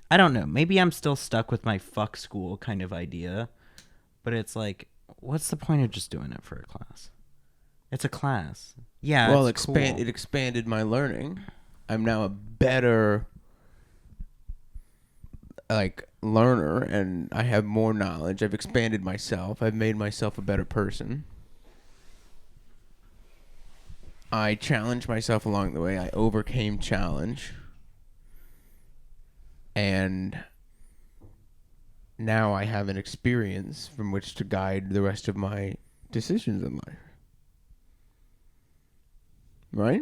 I don't know. Maybe I'm still stuck with my fuck school kind of idea. But it's like, what's the point of just doing it for a class? It's a class. Yeah. Well, it's cool. It expanded my learning. I'm now a better learner, and I have more knowledge. I've expanded myself. I've made myself a better person. I challenged myself along the way. I overcame challenge. And now I have an experience from which to guide the rest of my decisions in life. Right?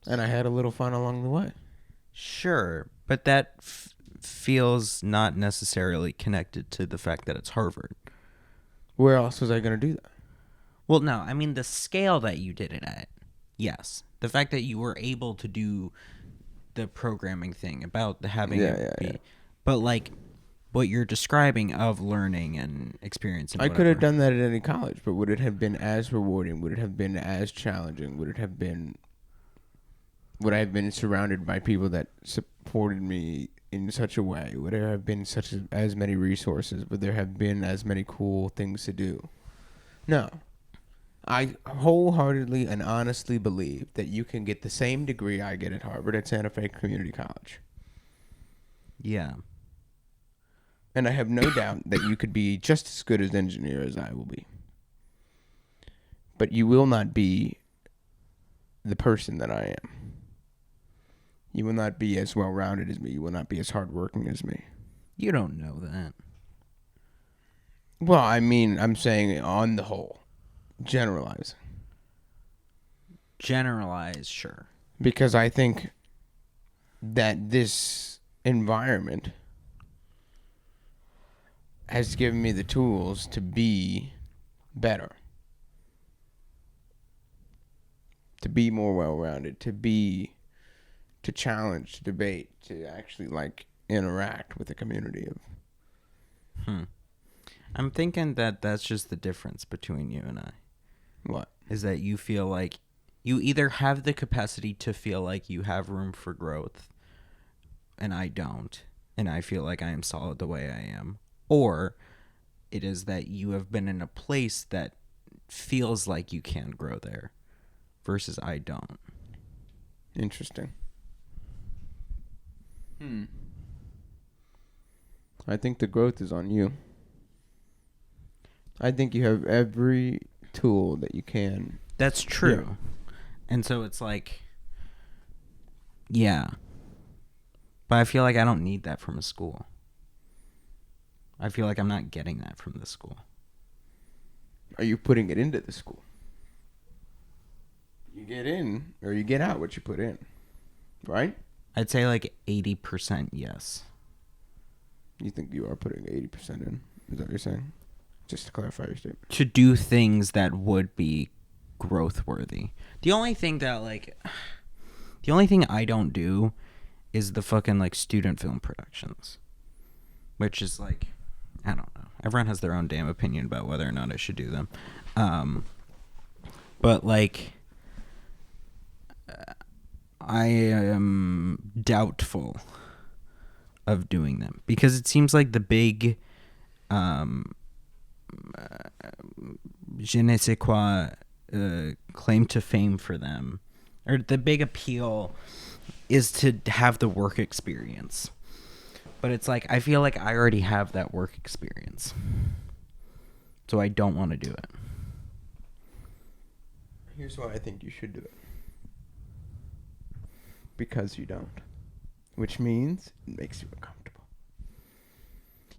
And I had a little fun along the way. Sure, but that feels not necessarily connected to the fact that it's Harvard. Where else was I going to do that? Well, no, I mean the scale that you did it at. Yes. The fact that you were able to do the programming thing about having it be. But like, what you're describing of learning and experience. And I could have done that at any college, but would it have been as rewarding? Would it have been as challenging? Would I have been surrounded by people that supported me in such a way? Would there have been as many resources? Would there have been as many cool things to do? No. I wholeheartedly and honestly believe that you can get the same degree I get at Harvard at Santa Fe Community College. Yeah. And I have no doubt that you could be just as good as an engineer as I will be. But you will not be the person that I am. You will not be as well-rounded as me. You will not be as hardworking as me. You don't know that. Well, I mean, I'm saying on the whole. Generalize, sure. Because I think that this environment has given me the tools to be better, to be more well-rounded, to challenge, to debate, to actually interact with the community of. I'm thinking that that's just the difference between you and I. What? Is that you feel like you either have the capacity to feel like you have room for growth, and I don't, and I feel like I am solid the way I am, or it is that you have been in a place that feels like you can grow there, versus I don't. Interesting. I think the growth is on you. I think you have every tool that you can. That's true. Yeah. And so it's like, yeah. But I feel like I don't need that from a school. I feel like I'm not getting that from the school. Are you putting it into the school? You get in or you get out what you put in, right? I'd say like 80% yes. You think you are putting 80% in? Is that what you're saying? Just to clarify your statement. To do things that would be growth worthy. The only thing I don't do is the fucking student film productions. Which is I don't know. Everyone has their own damn opinion about whether or not I should do them. But I am doubtful of doing them because it seems like the big je ne sais quoi claim to fame for them, or the big appeal is to have the work experience. But it's I feel like I already have that work experience, so I don't want to do it. Here's why I think you should do it. Because you don't. Which means it makes you uncomfortable.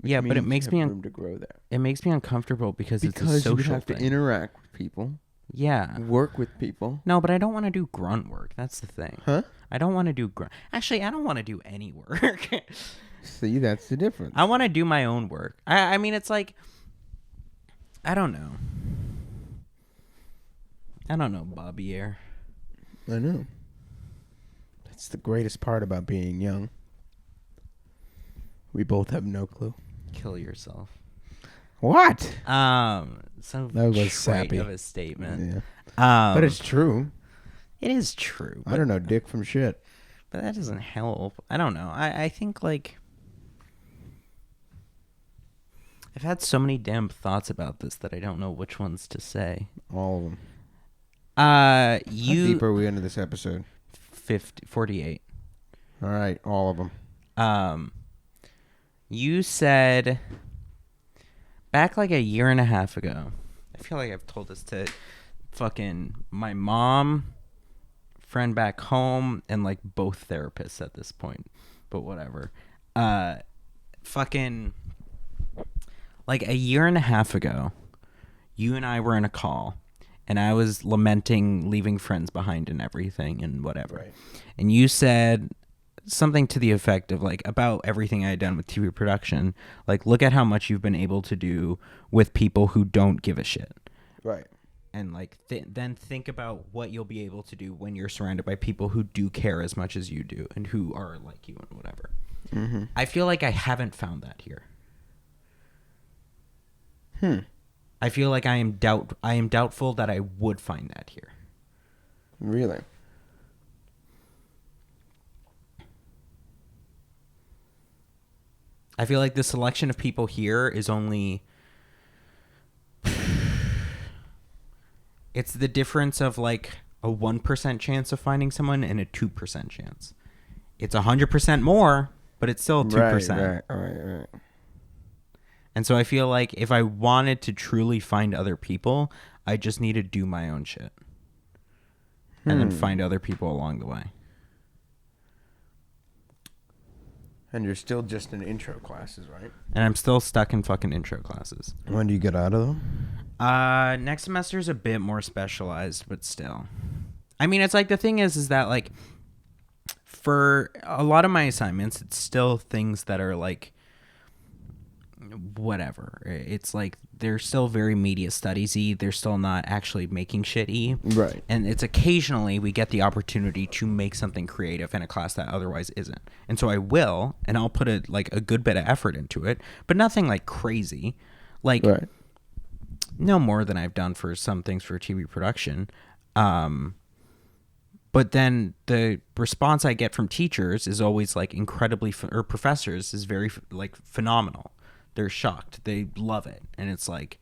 Yeah, but it makes me room to grow there. It makes me uncomfortable because it's a social you have thing. To interact with people. Yeah. Work with people. No, but I don't want to do grunt work. That's the thing. Huh? I don't want to do grunt. Actually, I don't want to do any work. See, that's the difference. I want to do my own work. I mean, it's I don't know. I don't know, Bobby Air. I know. That's the greatest part about being young. We both have no clue. Kill yourself. What? So that was sappy of a statement. Yeah. But it's true. It is true. I don't know dick from shit. But that doesn't help. I don't know. I think I've had so many damn thoughts about this that I don't know which ones to say. All of them. How deep are we into this episode? 48. All right, all of them. You said back a year and a half ago. I feel like I've told this to fucking my mom, friend back home, and both therapists at this point. But whatever. Fucking a year and a half ago, you and I were in a call. And I was lamenting leaving friends behind and everything and whatever. Right. And you said something to the effect of about everything I had done with TV production. Look at how much you've been able to do with people who don't give a shit. Right. And then think about what you'll be able to do when you're surrounded by people who do care as much as you do and who are like you and whatever. Mm-hmm. I feel like I haven't found that here. I feel like I am doubtful that I would find that here. Really? I feel like the selection of people here is only... It's the difference of like a 1% chance of finding someone and a 2% chance. It's 100% more, but it's still 2%. Right. And so I feel like if I wanted to truly find other people, I just need to do my own shit. And then find other people along the way. And you're still just in intro classes, right? And I'm still stuck in fucking intro classes. When do you get out of them? Next semester is a bit more specialized, but still. I mean, it's like the thing is that like for a lot of my assignments, it's still things that are like whatever. It's like they're still very media studies-y. They're still not actually making shit-y. Right. And it's occasionally we get the opportunity to make something creative in a class that otherwise isn't. And so I will, and I'll put a good bit of effort into it, but nothing like crazy. Like no more than I've done for some things for TV production. But then the response I get from teachers is always like incredibly, or professors is very like phenomenal. They're shocked. They love it. And it's like,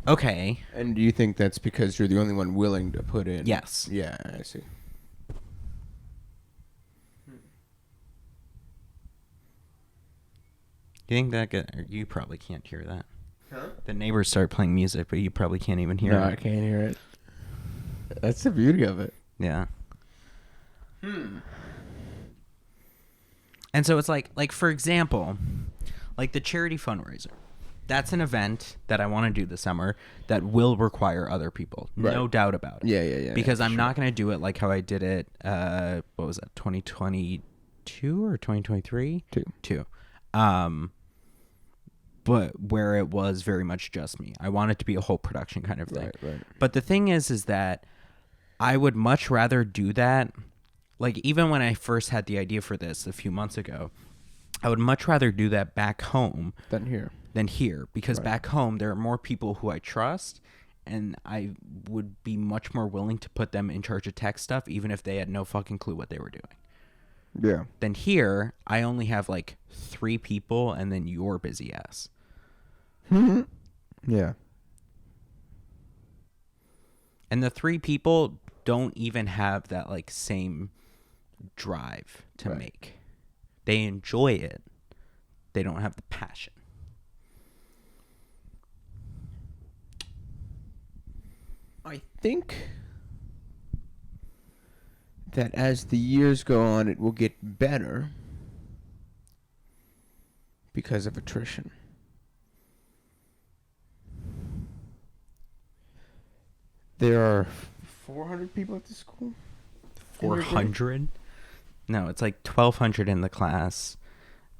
okay. And do you think that's because you're the only one willing to put in? Yes. Yeah, I see. Do you think that you probably can't hear that? Huh? The neighbors start playing music, but you probably can't even hear it. No, I can't hear it. That's the beauty of it. Yeah. And so it's like for example, like the charity fundraiser. That's an event that I want to do this summer that will require other people. Right. No doubt about it. Yeah. Because I'm not going to do it like how I did it, what was that, 2022 or 2023? Two. But where it was very much just me. I want it to be a whole production kind of thing. Right. But the thing is that I would much rather do that. Like, even when I first had the idea for this a few months ago, I would much rather do that back home than here. Because back home, there are more people who I trust, and I would be much more willing to put them in charge of tech stuff, even if they had no fucking clue what they were doing. Yeah. Then here, I only have like 3 people, and then your busy ass. Yeah. And the 3 people don't even have that like same drive to make. They enjoy it. They don't have the passion. I think that as the years go on, it will get better because of attrition. There are 400 people at the school. 400? No, it's like 1,200 in the class.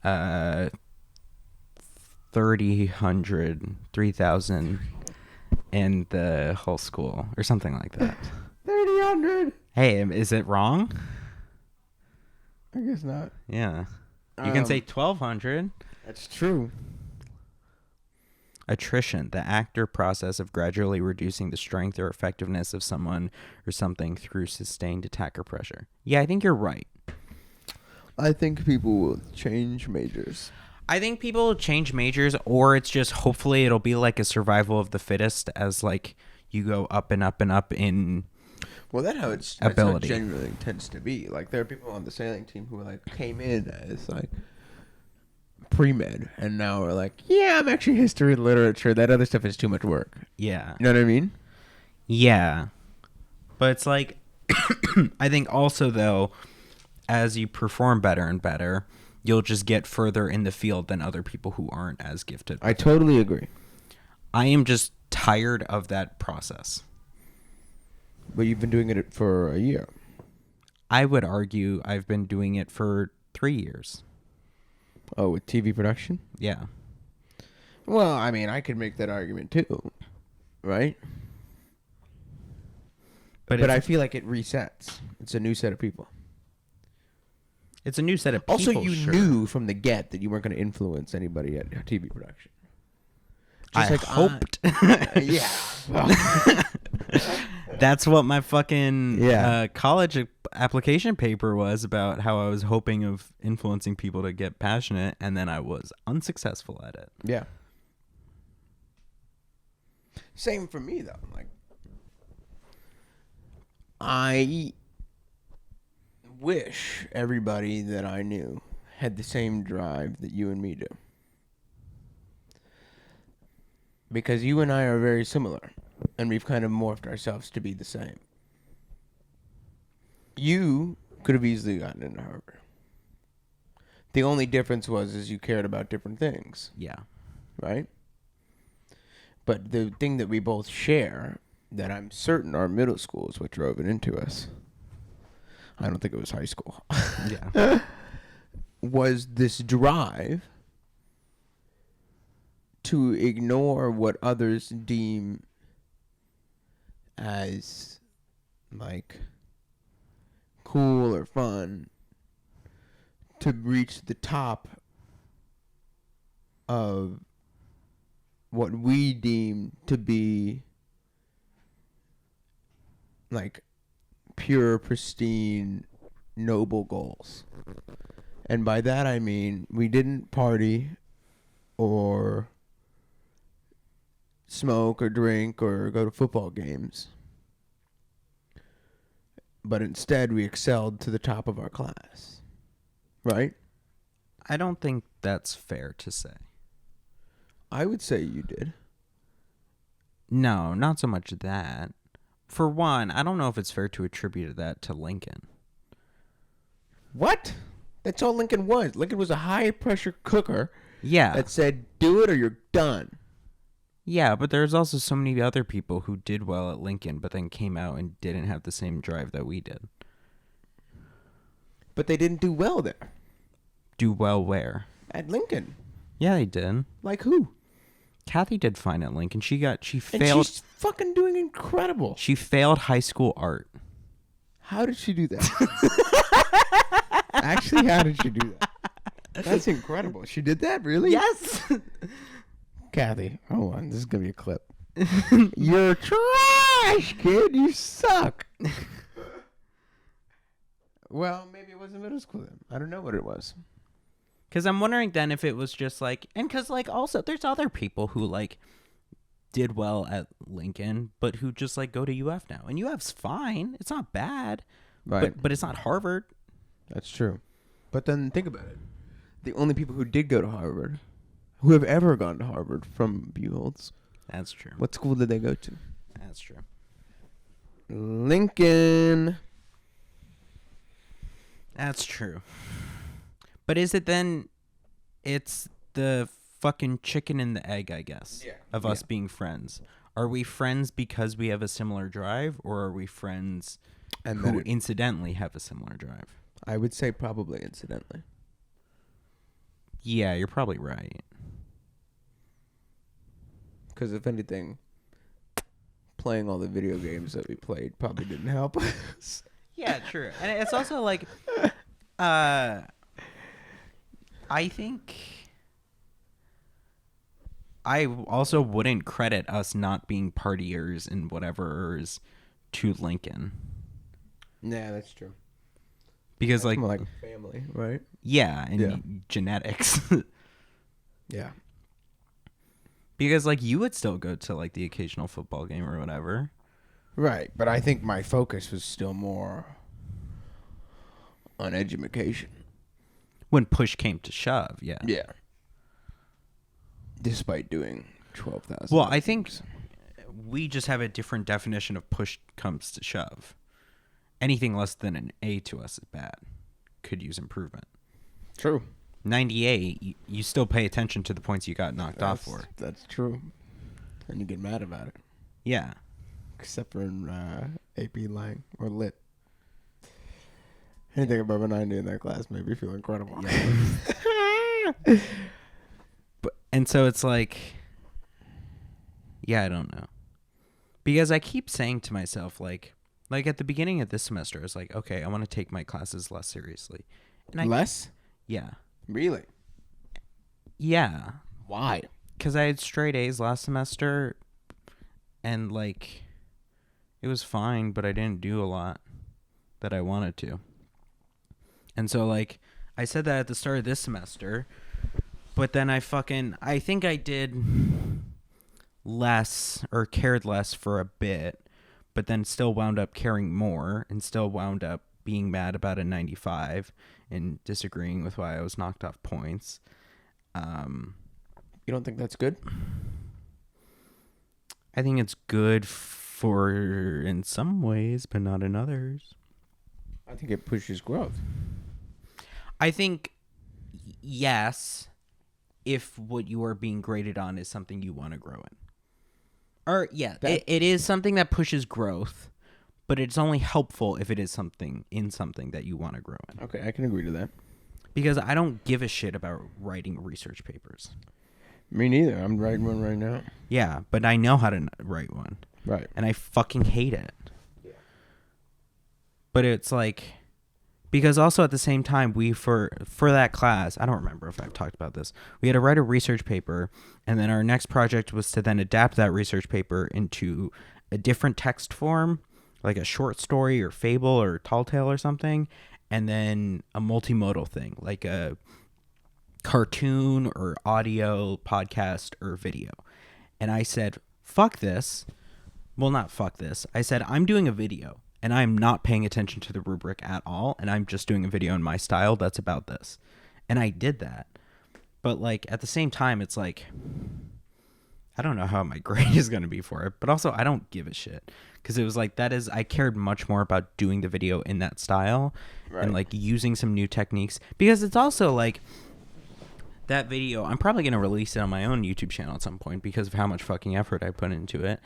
3,000 in the whole school, or something like that. 3,000. Hey, is it wrong? I guess not. Yeah. You can say 1,200. That's true. Attrition, the act or process of gradually reducing the strength or effectiveness of someone or something through sustained attack or pressure. Yeah, I think you're right. I think people will change majors. I think people will change majors, or it's just hopefully it'll be like a survival of the fittest as like you go up and up and up in Well, that's how it generally tends to be. Like there are people on the sailing team who like came in as like pre-med and now are like, yeah, I'm actually history and literature. That other stuff is too much work. Yeah. You know what I mean? Yeah. But it's like, I think also though, as you perform better and better, you'll just get further in the field than other people who aren't as gifted. I totally agree. I am just tired of that process. But you've been doing it for a year. I would argue I've been doing it for 3 years. Oh, with TV production? Yeah. Well, I mean, I could make that argument too, right? But I feel like it resets. It's a new set of people. It's a new set of people. Also, you knew from the get that you weren't going to influence anybody at TV production. I hoped. Yeah. That's what my fucking college application paper was about, how I was hoping of influencing people to get passionate, and then I was unsuccessful at it. Yeah. Same for me, though. Like, I wish everybody that I knew had the same drive that you and me do. Because you and I are very similar, and we've kind of morphed ourselves to be the same. You could have easily gotten into Harvard. The only difference is you cared about different things. Yeah. Right? But the thing that we both share, that I'm certain our middle school is what drove it into us. I don't think it was high school. Yeah. Was this drive to ignore what others deem as, like, cool or fun, to reach the top of what we deem to be, like, pure, pristine, noble goals. And by that I mean we didn't party or smoke or drink or go to football games, but instead we excelled to the top of our class. Right? I don't think that's fair to say. I would say you did. No, not so much that. For one, I don't know if it's fair to attribute that to Lincoln. What? That's all Lincoln was. Lincoln was a high-pressure cooker. Yeah. That said, do it or you're done. Yeah, but there's also so many other people who did well at Lincoln, but then came out and didn't have the same drive that we did. But they didn't do well there. Do well where? At Lincoln. Yeah, they did. Like who? Kathy did fine at Lincoln. She And failed. she's fucking doing incredible. She failed high school art. How did she do that? Actually, how did she do that? That's incredible. She did that, really? Yes. Kathy, hold on. This is going to be a clip. You're trash, kid. You suck. Well, maybe it wasn't middle school then. I don't know what it was. Because I'm wondering then if it was just like, and because like also there's other people who like did well at Lincoln, but who just like go to UF now. And UF's fine. It's not bad. Right. But it's not Harvard. That's true. But then think about it. The only people who did go to Harvard, who have ever gone to Harvard from Buchholz, That's true. what school did they go to? That's true. Lincoln. That's true. But is it then, it's the fucking chicken and the egg, I guess, of us being friends. Are we friends because we have a similar drive, or are we friends And who incidentally have a similar drive? I would say probably incidentally. Yeah, you're probably right. Because if anything, playing all the video games that we played probably didn't help us. Yeah, true. And it's also like, I think I also wouldn't credit us not being partiers and whatever's to Lincoln. Yeah, that's true. Because That's more like family, right? yeah, and genetics. Yeah. Because like you would still go to like the occasional football game or whatever. Right, but I think my focus was still more on education. When push came to shove, yeah. Yeah. Despite doing 12,000. Well, I think we just have a different definition of push comes to shove. Anything less than an A to us is bad. Could use improvement. True. 98, you still pay attention to the points you got knocked off for. That's true. And you get mad about it. Yeah. Except for in AP Lang or Lit. Anything above a 90 in that class made me feel incredible. Yeah. And so it's like, yeah, I don't know. Because I keep saying to myself, like at the beginning of this semester, I was like, okay, I want to take my classes less seriously. And Less? Yeah. Really? Yeah. Why? because I had straight A's last semester, and like it was fine, but I didn't do a lot that I wanted to. And so like I said that at the start of this semester, but then I think I did less or cared less for a bit, but then still wound up caring more and still wound up being mad about a 95 and disagreeing with why I was knocked off points. You don't think that's good? I think it's good for in some ways, but not in others. I think it pushes growth. I think yes, if what you are being graded on is something you want to grow in. Or yeah, it is something that pushes growth, but it's only helpful if it is something that you want to grow in. Okay, I can agree to that. Because I don't give a shit about writing research papers. Me neither. I'm writing one right now. Yeah, but I know how to write one. Right. And I fucking hate it. Yeah. But it's like, because also at the same time, we, for that class, I don't remember if I've talked about this, we had to write a research paper, and then our next project was to then adapt that research paper into a different text form, like a short story or fable or tall tale or something, and then a multimodal thing, like a cartoon or audio, podcast, or video. And I said, fuck this. Well, not fuck this. I said, I'm doing a video, and I'm not paying attention to the rubric at all, and I'm just doing a video in my style that's about this. And I did that. But, like, at the same time, it's like, I don't know how my grade is going to be for it, but also I don't give a shit. Because it was like, I cared much more about doing the video in that style, right, and, like, using some new techniques. Because it's also, like, that video, I'm probably going to release it on my own YouTube channel at some point because of how much fucking effort I put into it.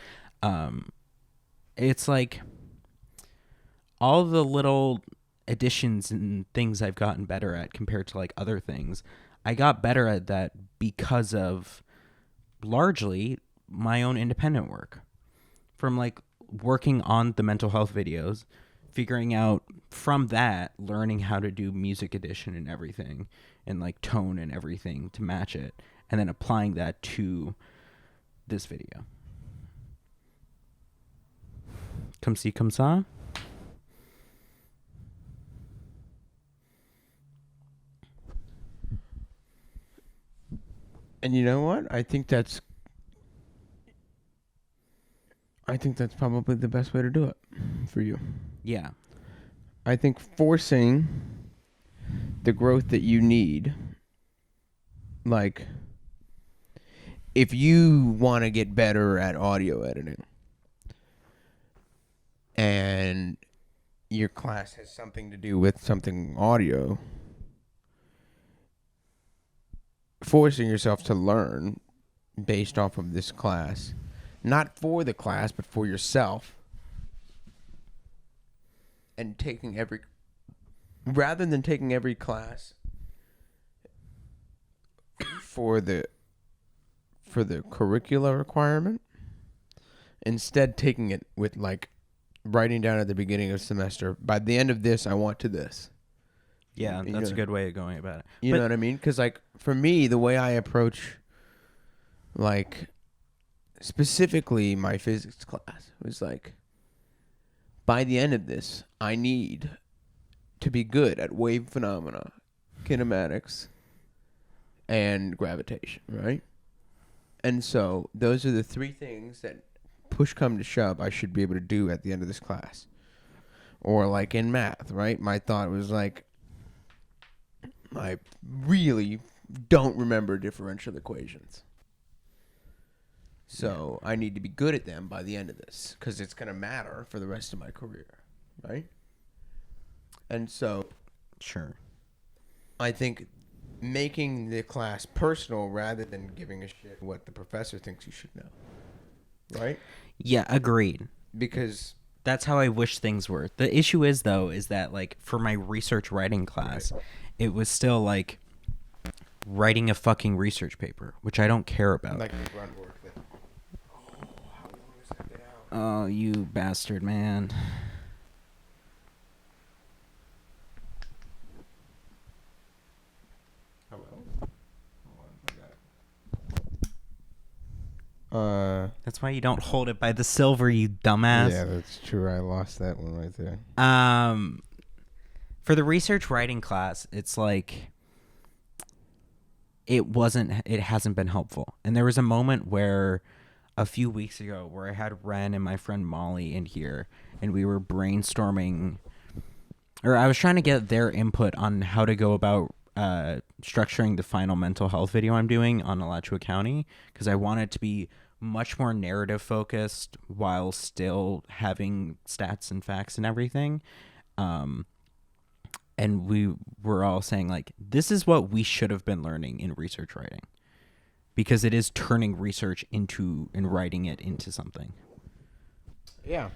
It's like all the little additions and things I've gotten better at compared to like other things. I got better at that because of largely my own independent work, from like working on the mental health videos, figuring out from that, learning how to do music edition and everything, and like tone and everything to match it, and then applying that to this video. Come see, come saw. And you know what? I think that's probably the best way to do it for you. Yeah. I think forcing the growth that you need, like if you want to get better at audio editing and your class has something to do with something audio, forcing yourself to learn based off of this class, not for the class, but for yourself, and rather than taking every class for the curricula requirement, instead taking it with like writing down at the beginning of the semester, by the end of this, I want to this. Yeah, that's a good way of going about it. You know what I mean? Because, like, for me, the way I approach, like, specifically my physics class was like, by the end of this, I need to be good at wave phenomena, kinematics, and gravitation, right? And so those are the three things that, push come to shove, I should be able to do at the end of this class. Or like in math, right? My thought was like, I really don't remember differential equations. So I need to be good at them by the end of this, because it's going to matter for the rest of my career, right? And so, sure, I think making the class personal rather than giving a shit what the professor thinks you should know, right? Yeah, agreed. Because that's how I wish things were. The issue is, though, is that, like, for my research writing class, right, it was still, like, writing a fucking research paper, which I don't care about. Like the grunt work. How long has that been out? Oh, you bastard, man. Hello? Hold on, I got it. That's why you don't hold it by the silver, you dumbass. Yeah, that's true. I lost that one right there. For the research writing class, it's like it hasn't been helpful. And there was a moment where a few weeks ago where I had Ren and my friend Molly in here and we were brainstorming, or I was trying to get their input on how to go about structuring the final mental health video I'm doing on Alachua County, because I want it to be much more narrative focused while still having stats and facts and everything. And we were all saying, like, this is what we should have been learning in research writing, because it is turning research into and writing it into something. Yeah.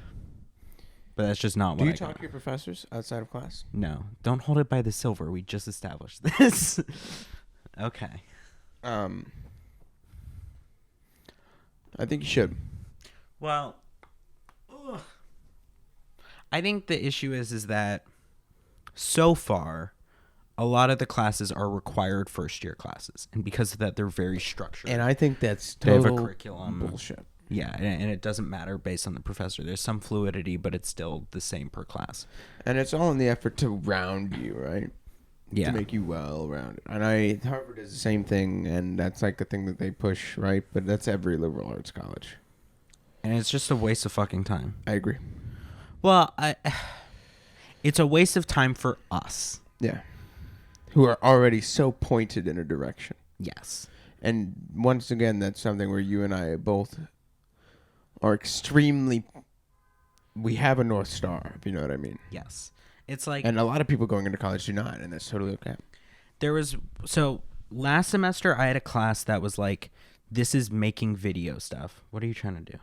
But that's just not what Do you talk to your professors outside of class? No. Don't hold it by the silver. We just established this. Okay. I think you should. Well, I think the issue is that so far, a lot of the classes are required first-year classes. And because of that, they're very structured. And I think that's they have a total curriculum. bullshit. Yeah, and it doesn't matter based on the professor. There's some fluidity, but it's still the same per class. And it's all in the effort to round you, right? Yeah. To make you well-rounded. And Harvard does the same thing, and that's like the thing that they push, right? But that's every liberal arts college. And it's just a waste of fucking time. I agree. Well, it's a waste of time for us. Yeah. Who are already so pointed in a direction. Yes. And once again, that's something where you and I both are extremely... We have a North Star, if you know what I mean. Yes. It's like... And a lot of people going into college do not, and that's totally okay. So, last semester, I had a class that was like, this is making video stuff. What are you trying to do?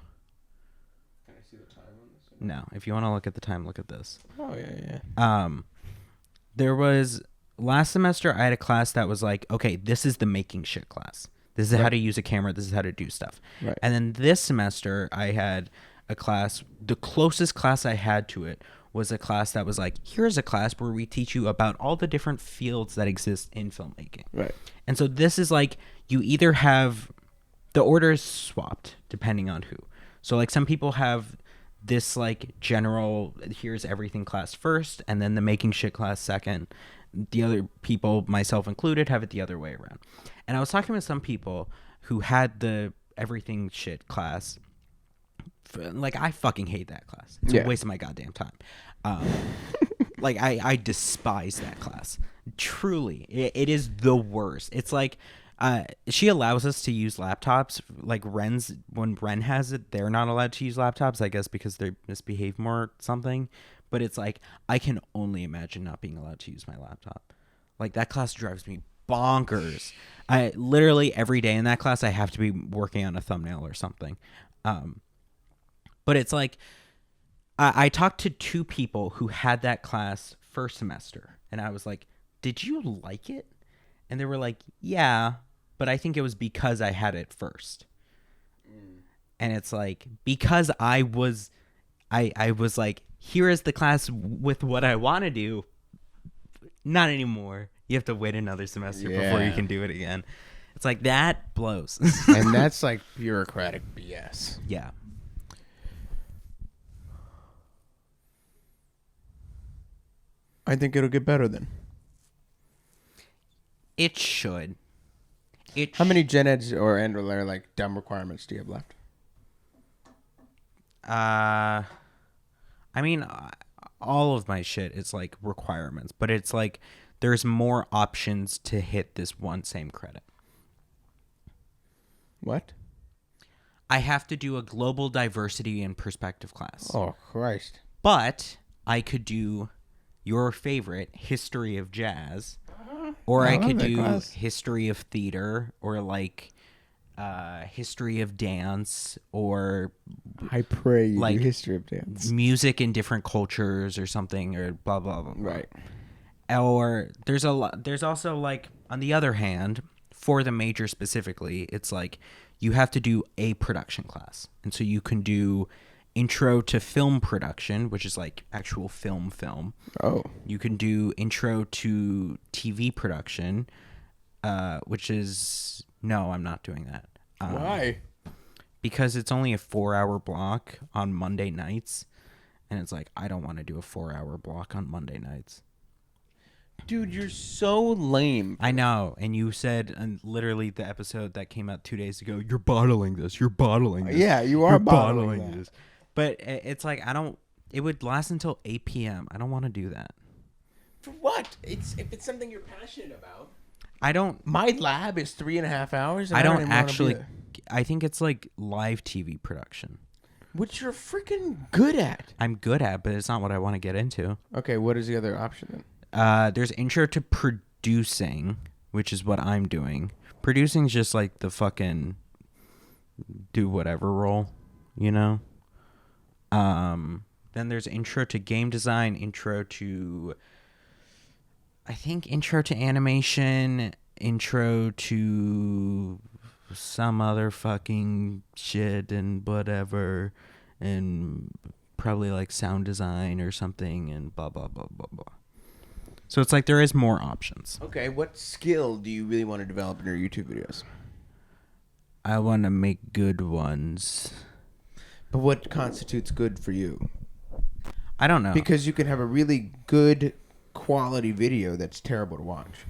Can I see the time on this? No. If you want to look at the time, look at this. Oh, yeah. There was... Last semester, I had a class that was like, okay, this is the making shit class. This is how to use a camera. This is how to do stuff. Right. And then this semester, I had a class, the closest class I had to it was a class that was like, here's a class where we teach you about all the different fields that exist in filmmaking. Right. And so this is like, you either have, the order is swapped depending on who. So like some people have this like general, here's everything class first, and then the making shit class second. The other people, myself included, have it the other way around. And I was talking with some people who had the everything shit class. Like, I fucking hate that class. It's a waste of my goddamn time. Like, I despise that class. Truly. It is the worst. It's like, she allows us to use laptops. Like, when Ren has it, they're not allowed to use laptops, I guess because they misbehave more or something. But it's like, I can only imagine not being allowed to use my laptop. Like, that class drives me bonkers. I literally every day in that class, I have to be working on a thumbnail or something. But it's like, I talked to two people who had that class first semester. And I was like, did you like it? And they were like, yeah, but I think it was because I had it first. And it's like, because I was like, here is the class with what I want to do. Not anymore. You have to wait another semester before you can do it again. It's like, that blows. And that's like bureaucratic BS. Yeah. I think it'll get better then. It should. How many gen eds or like dumb requirements do you have left? I mean, all of my shit is like requirements, but it's like there's more options to hit this one same credit. What? I have to do a global diversity and perspective class. Oh, Christ. But I could do your favorite history of jazz, or I could do class. history of theater, or like history of dance, or I pray you like do history of dance. Music in different cultures or something, or blah blah blah, blah. Right. Or there's also like, on the other hand, for the major specifically, it's like you have to do a production class. And so you can do intro to film production, which is like actual film. Oh. You can do intro to TV production, which is, no, I'm not doing that. Why? because it's only a 4-hour block on Monday nights, and it's like I don't want to do a 4-hour block on Monday nights. Dude, you're so lame. I know, and you said, and literally the episode that came out 2 days ago, you're bottling this. You're bottling this. Yeah, you are you're bottling this. But it's like I don't. It would last until 8 p.m. I don't want to do that. For what? If it's something you're passionate about. I don't. My lab is 3.5 hours. And I don't even actually. I think it's like live TV production, which you're freaking good at. I'm good at, but it's not what I want to get into. Okay, what is the other option then? There's intro to producing, which is what I'm doing. Producing is just like the fucking do whatever role, you know? Then there's intro to game design, intro to animation, intro to some other fucking shit and whatever, and probably like sound design or something and blah, blah, blah, blah, blah. So it's like there is more options. Okay, what skill do you really want to develop in your YouTube videos? I want to make good ones. But what constitutes good for you? I don't know. Because you can have a really good quality video that's terrible to watch.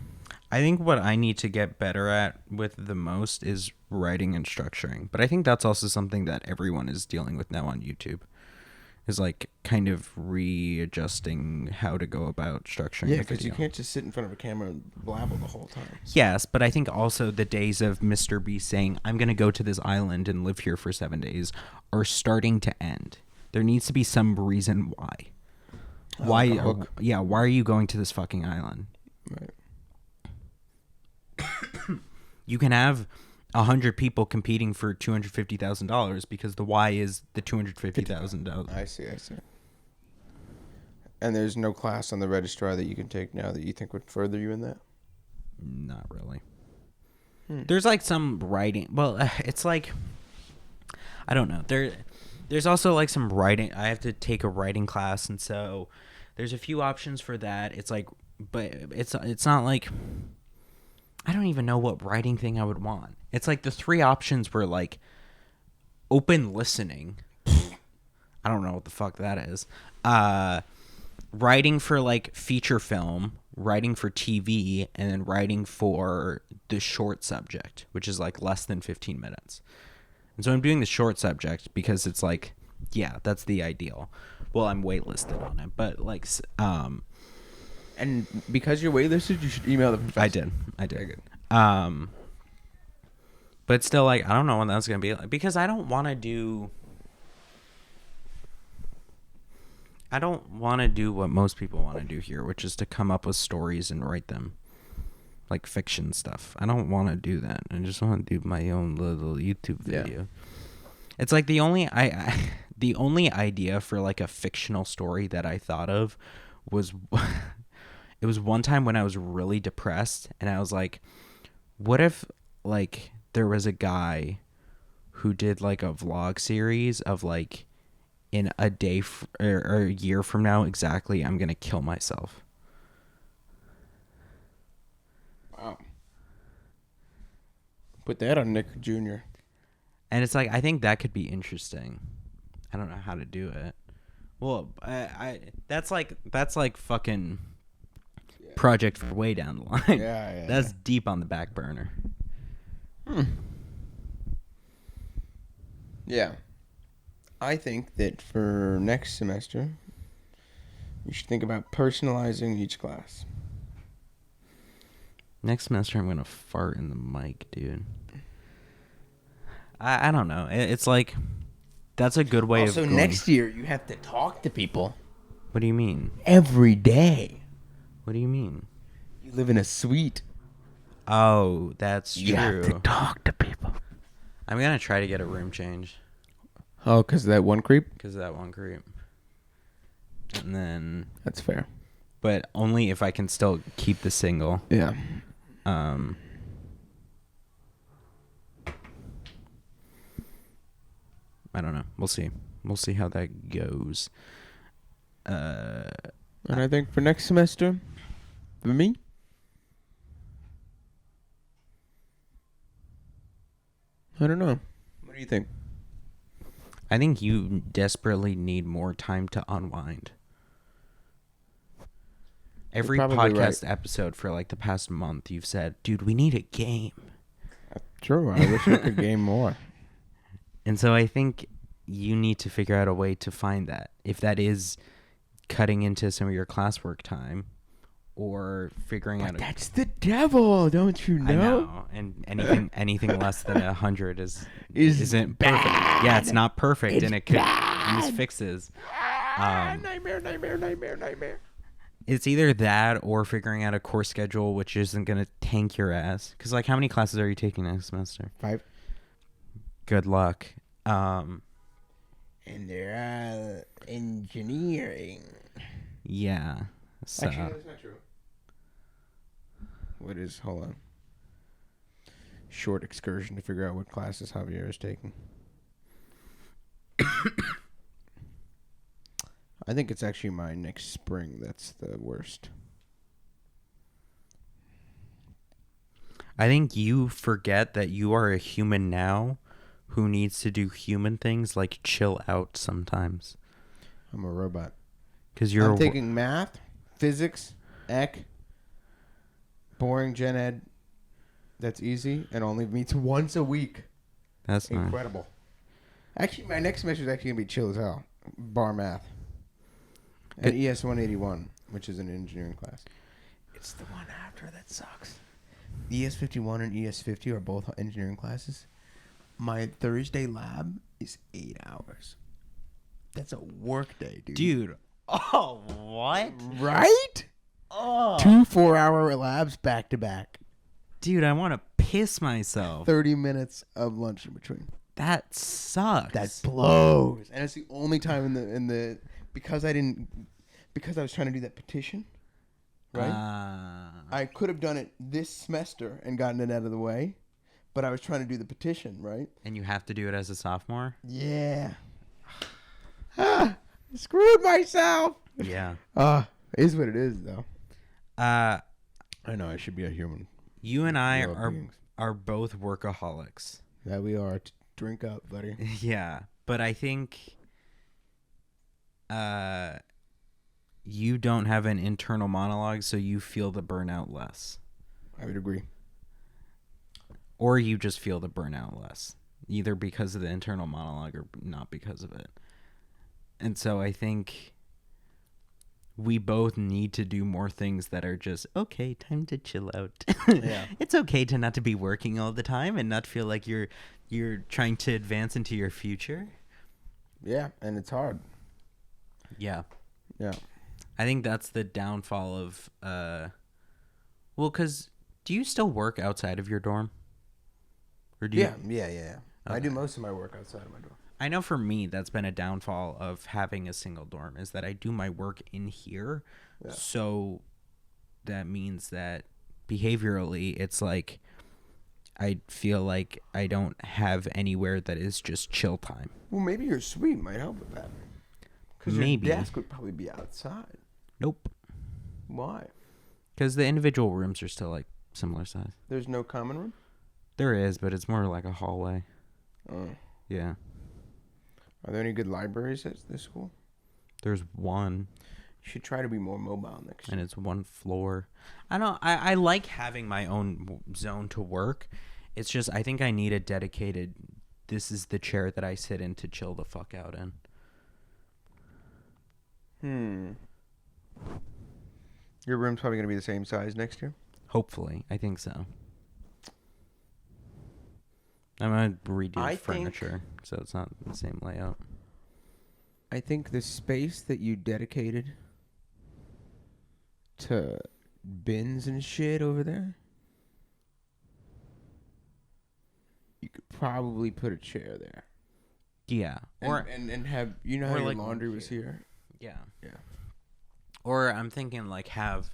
I think what I need to get better at with the most is writing and structuring. But I think that's also something that everyone is dealing with now on YouTube. Is like kind of readjusting how to go about structuring. Yeah, because you can't just sit in front of a camera and blabble the whole time. Yes, but I think also the days of Mr. Beast saying, I'm going to go to this island and live here for 7 days are starting to end. There needs to be some reason why. Why are you going to this fucking island? Right. You can have 100 people competing for $250,000 because the why is the $250,000. I see. And there's no class on the registrar that you can take now that you think would further you in that? Not really. There's like some writing. Well, it's like, I don't know. There's also like some writing. I have to take a writing class, and so there's a few options for that. It's like, but it's not like, I don't even know what writing thing I would want. It's like the three options were like open listening. I don't know what the fuck that is. Writing for like feature film, writing for TV, and then writing for the short subject, which is like less than 15 minutes. And so I'm doing the short subject because it's like, yeah, that's the ideal. Well, I'm waitlisted on it, but like, and because you're waitlisted, you should email the professor. I did. Very good. But it's still like, I don't know when that's going to be like, because I don't want to do what most people want to do here, which is to come up with stories and write them, like fiction stuff. I don't want to do that. I just want to do my own little YouTube video. Yeah. It's like the only idea for like a fictional story that I thought of was it was one time when I was really depressed, and I was like, what if like there was a guy who did like a vlog series of like, in a day or a year from now exactly, I'm going to kill myself. Wow. Put that on Nick Jr. And it's like, I think that could be interesting. I don't know how to do it. Well, that's like fucking project for way down the line. Yeah. That's deep on the back burner. Yeah. I think that for next semester, you should think about personalizing each class. Next semester, I'm going to fart in the mic, dude. I don't know. It's like, that's a good way also, of going. next year, you have to talk to people. What do you mean? Every day. What do you mean? You live in a suite. Oh, that's you true. You have to talk to people. I'm going to try to get a room change. Oh, because of that one creep? Because of that one creep. And then... That's fair. But only if I can still keep the single. Yeah. I don't know. We'll see. We'll see how that goes. And I think for next semester, for me, I don't know. What do you think? I think you desperately need more time to unwind. Every podcast episode for like the past month, you've said, dude, we need a game. True. I wish I could game more. And so I think you need to figure out a way to find that. If that is cutting into some of your classwork time or figuring out. That's the devil, don't you know? I know. And anything less than 100 isn't perfect. Yeah, it's not perfect, and it could use fixes. Nightmare. It's either that or figuring out a course schedule which isn't going to tank your ass. Because, like, how many classes are you taking next semester? 5. Good luck. And they're engineering. Yeah. So. Actually, that's not true. What is, hold on. Short excursion to figure out what classes Javier is taking. I think it's actually my next spring that's the worst. I think you forget that you are a human now who needs to do human things like chill out sometimes. I'm a robot. I'm taking math, physics, ec, boring gen ed. That's easy and only meets once a week. That's incredible. Nice. Actually, my next semester is actually gonna be chill as hell, bar math. And ES 181, which is an engineering class. It's the one after that sucks. ES 51 and ES 50 are both engineering classes. My Thursday lab is 8 hours. That's a work day, dude. Dude. Oh, what? Right? Oh. 2 4-hour labs back to back. Dude, I want to piss myself. 30 minutes of lunch in between. That sucks. That blows. And it's the only time in the because I was trying to do that petition, right? I could have done it this semester and gotten it out of the way, but I was trying to do the petition, right? And you have to do it as a sophomore? Yeah. Screwed myself. Yeah. It is what it is, though. I know I should be a human. You and I are both workaholics. That we are. Drink up, buddy. Yeah, but I think you don't have an internal monologue, so you feel the burnout less. I would agree. Or you just feel the burnout less, either because of the internal monologue or not because of it. And so I think we both need to do more things that are just, okay, time to chill out. Yeah. It's okay to not to be working all the time and not feel like you're trying to advance into your future. Yeah, and it's hard. Yeah. Yeah. I think that's the downfall of, because do you still work outside of your dorm? Or do you? Yeah. Okay. I do most of my work outside of my dorm. I know for me, that's been a downfall of having a single dorm is that I do my work in here. Yeah. So that means that behaviorally, it's like I feel like I don't have anywhere that is just chill time. Well, maybe your suite might help with that. Because your desk would probably be outside. Nope. Why? Because the individual rooms are still like similar size. There's no common room? There is, but it's more like a hallway. Oh. Yeah. Are there any good libraries at this school? There's one. You should try to be more mobile next year. And it's one floor. I like having my own zone to work. It's just I think I need a dedicated, this is the chair that I sit in to chill the fuck out in. Your room's probably going to be the same size next year? Hopefully. I think so. I'm going to redo the furniture, so it's not the same layout. I think the space that you dedicated to bins and shit over there, you could probably put a chair there. Yeah. And have, you know how your laundry was here? Yeah. Yeah. Or I'm thinking like have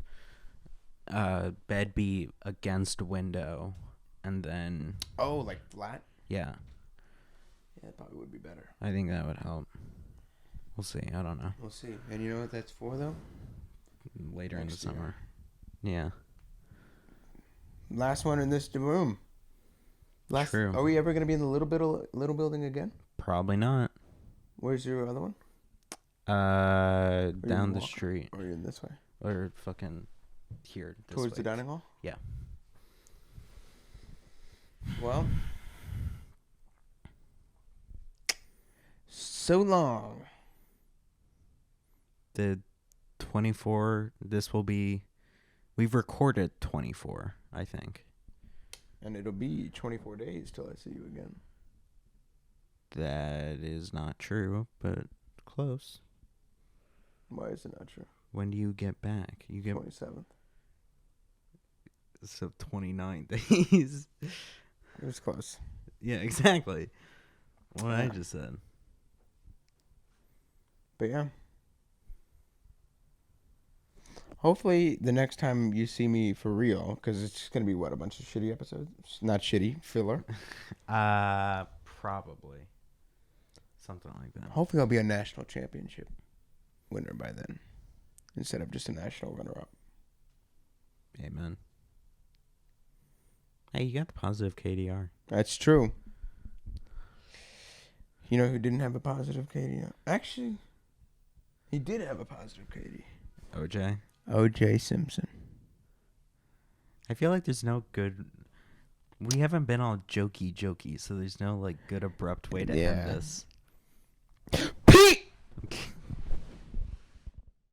bed be against a window. And then... Oh, like flat? Yeah. Yeah, that probably would be better. I think that would help. We'll see. I don't know. We'll see. And you know what that's for, though? Later in the summer. Yeah. Last one in this room. True. Are we ever going to be in the little building again? Probably not. Where's your other one? Down the street. Or are you in this way? Or fucking here. Towards the dining hall? Yeah. Well, so long. The 24, we've recorded 24, I think. And it'll be 24 days till I see you again. That is not true, but close. Why is it not true? When do you get back? You get 27th. So 29 days. It was close. Yeah, exactly. What I just said. But yeah. Hopefully the next time you see me for real, because it's going to be, what, a bunch of shitty episodes? Not shitty, filler. Probably. Something like that. Hopefully I'll be a national championship winner by then, instead of just a national runner-up. Amen. Hey, you got the positive KDR. That's true. You know who didn't have a positive KD? Actually, he did have a positive KD. OJ? O.J. Simpson. I feel like there's no good... We haven't been all jokey, so there's no, like, good abrupt way to end this.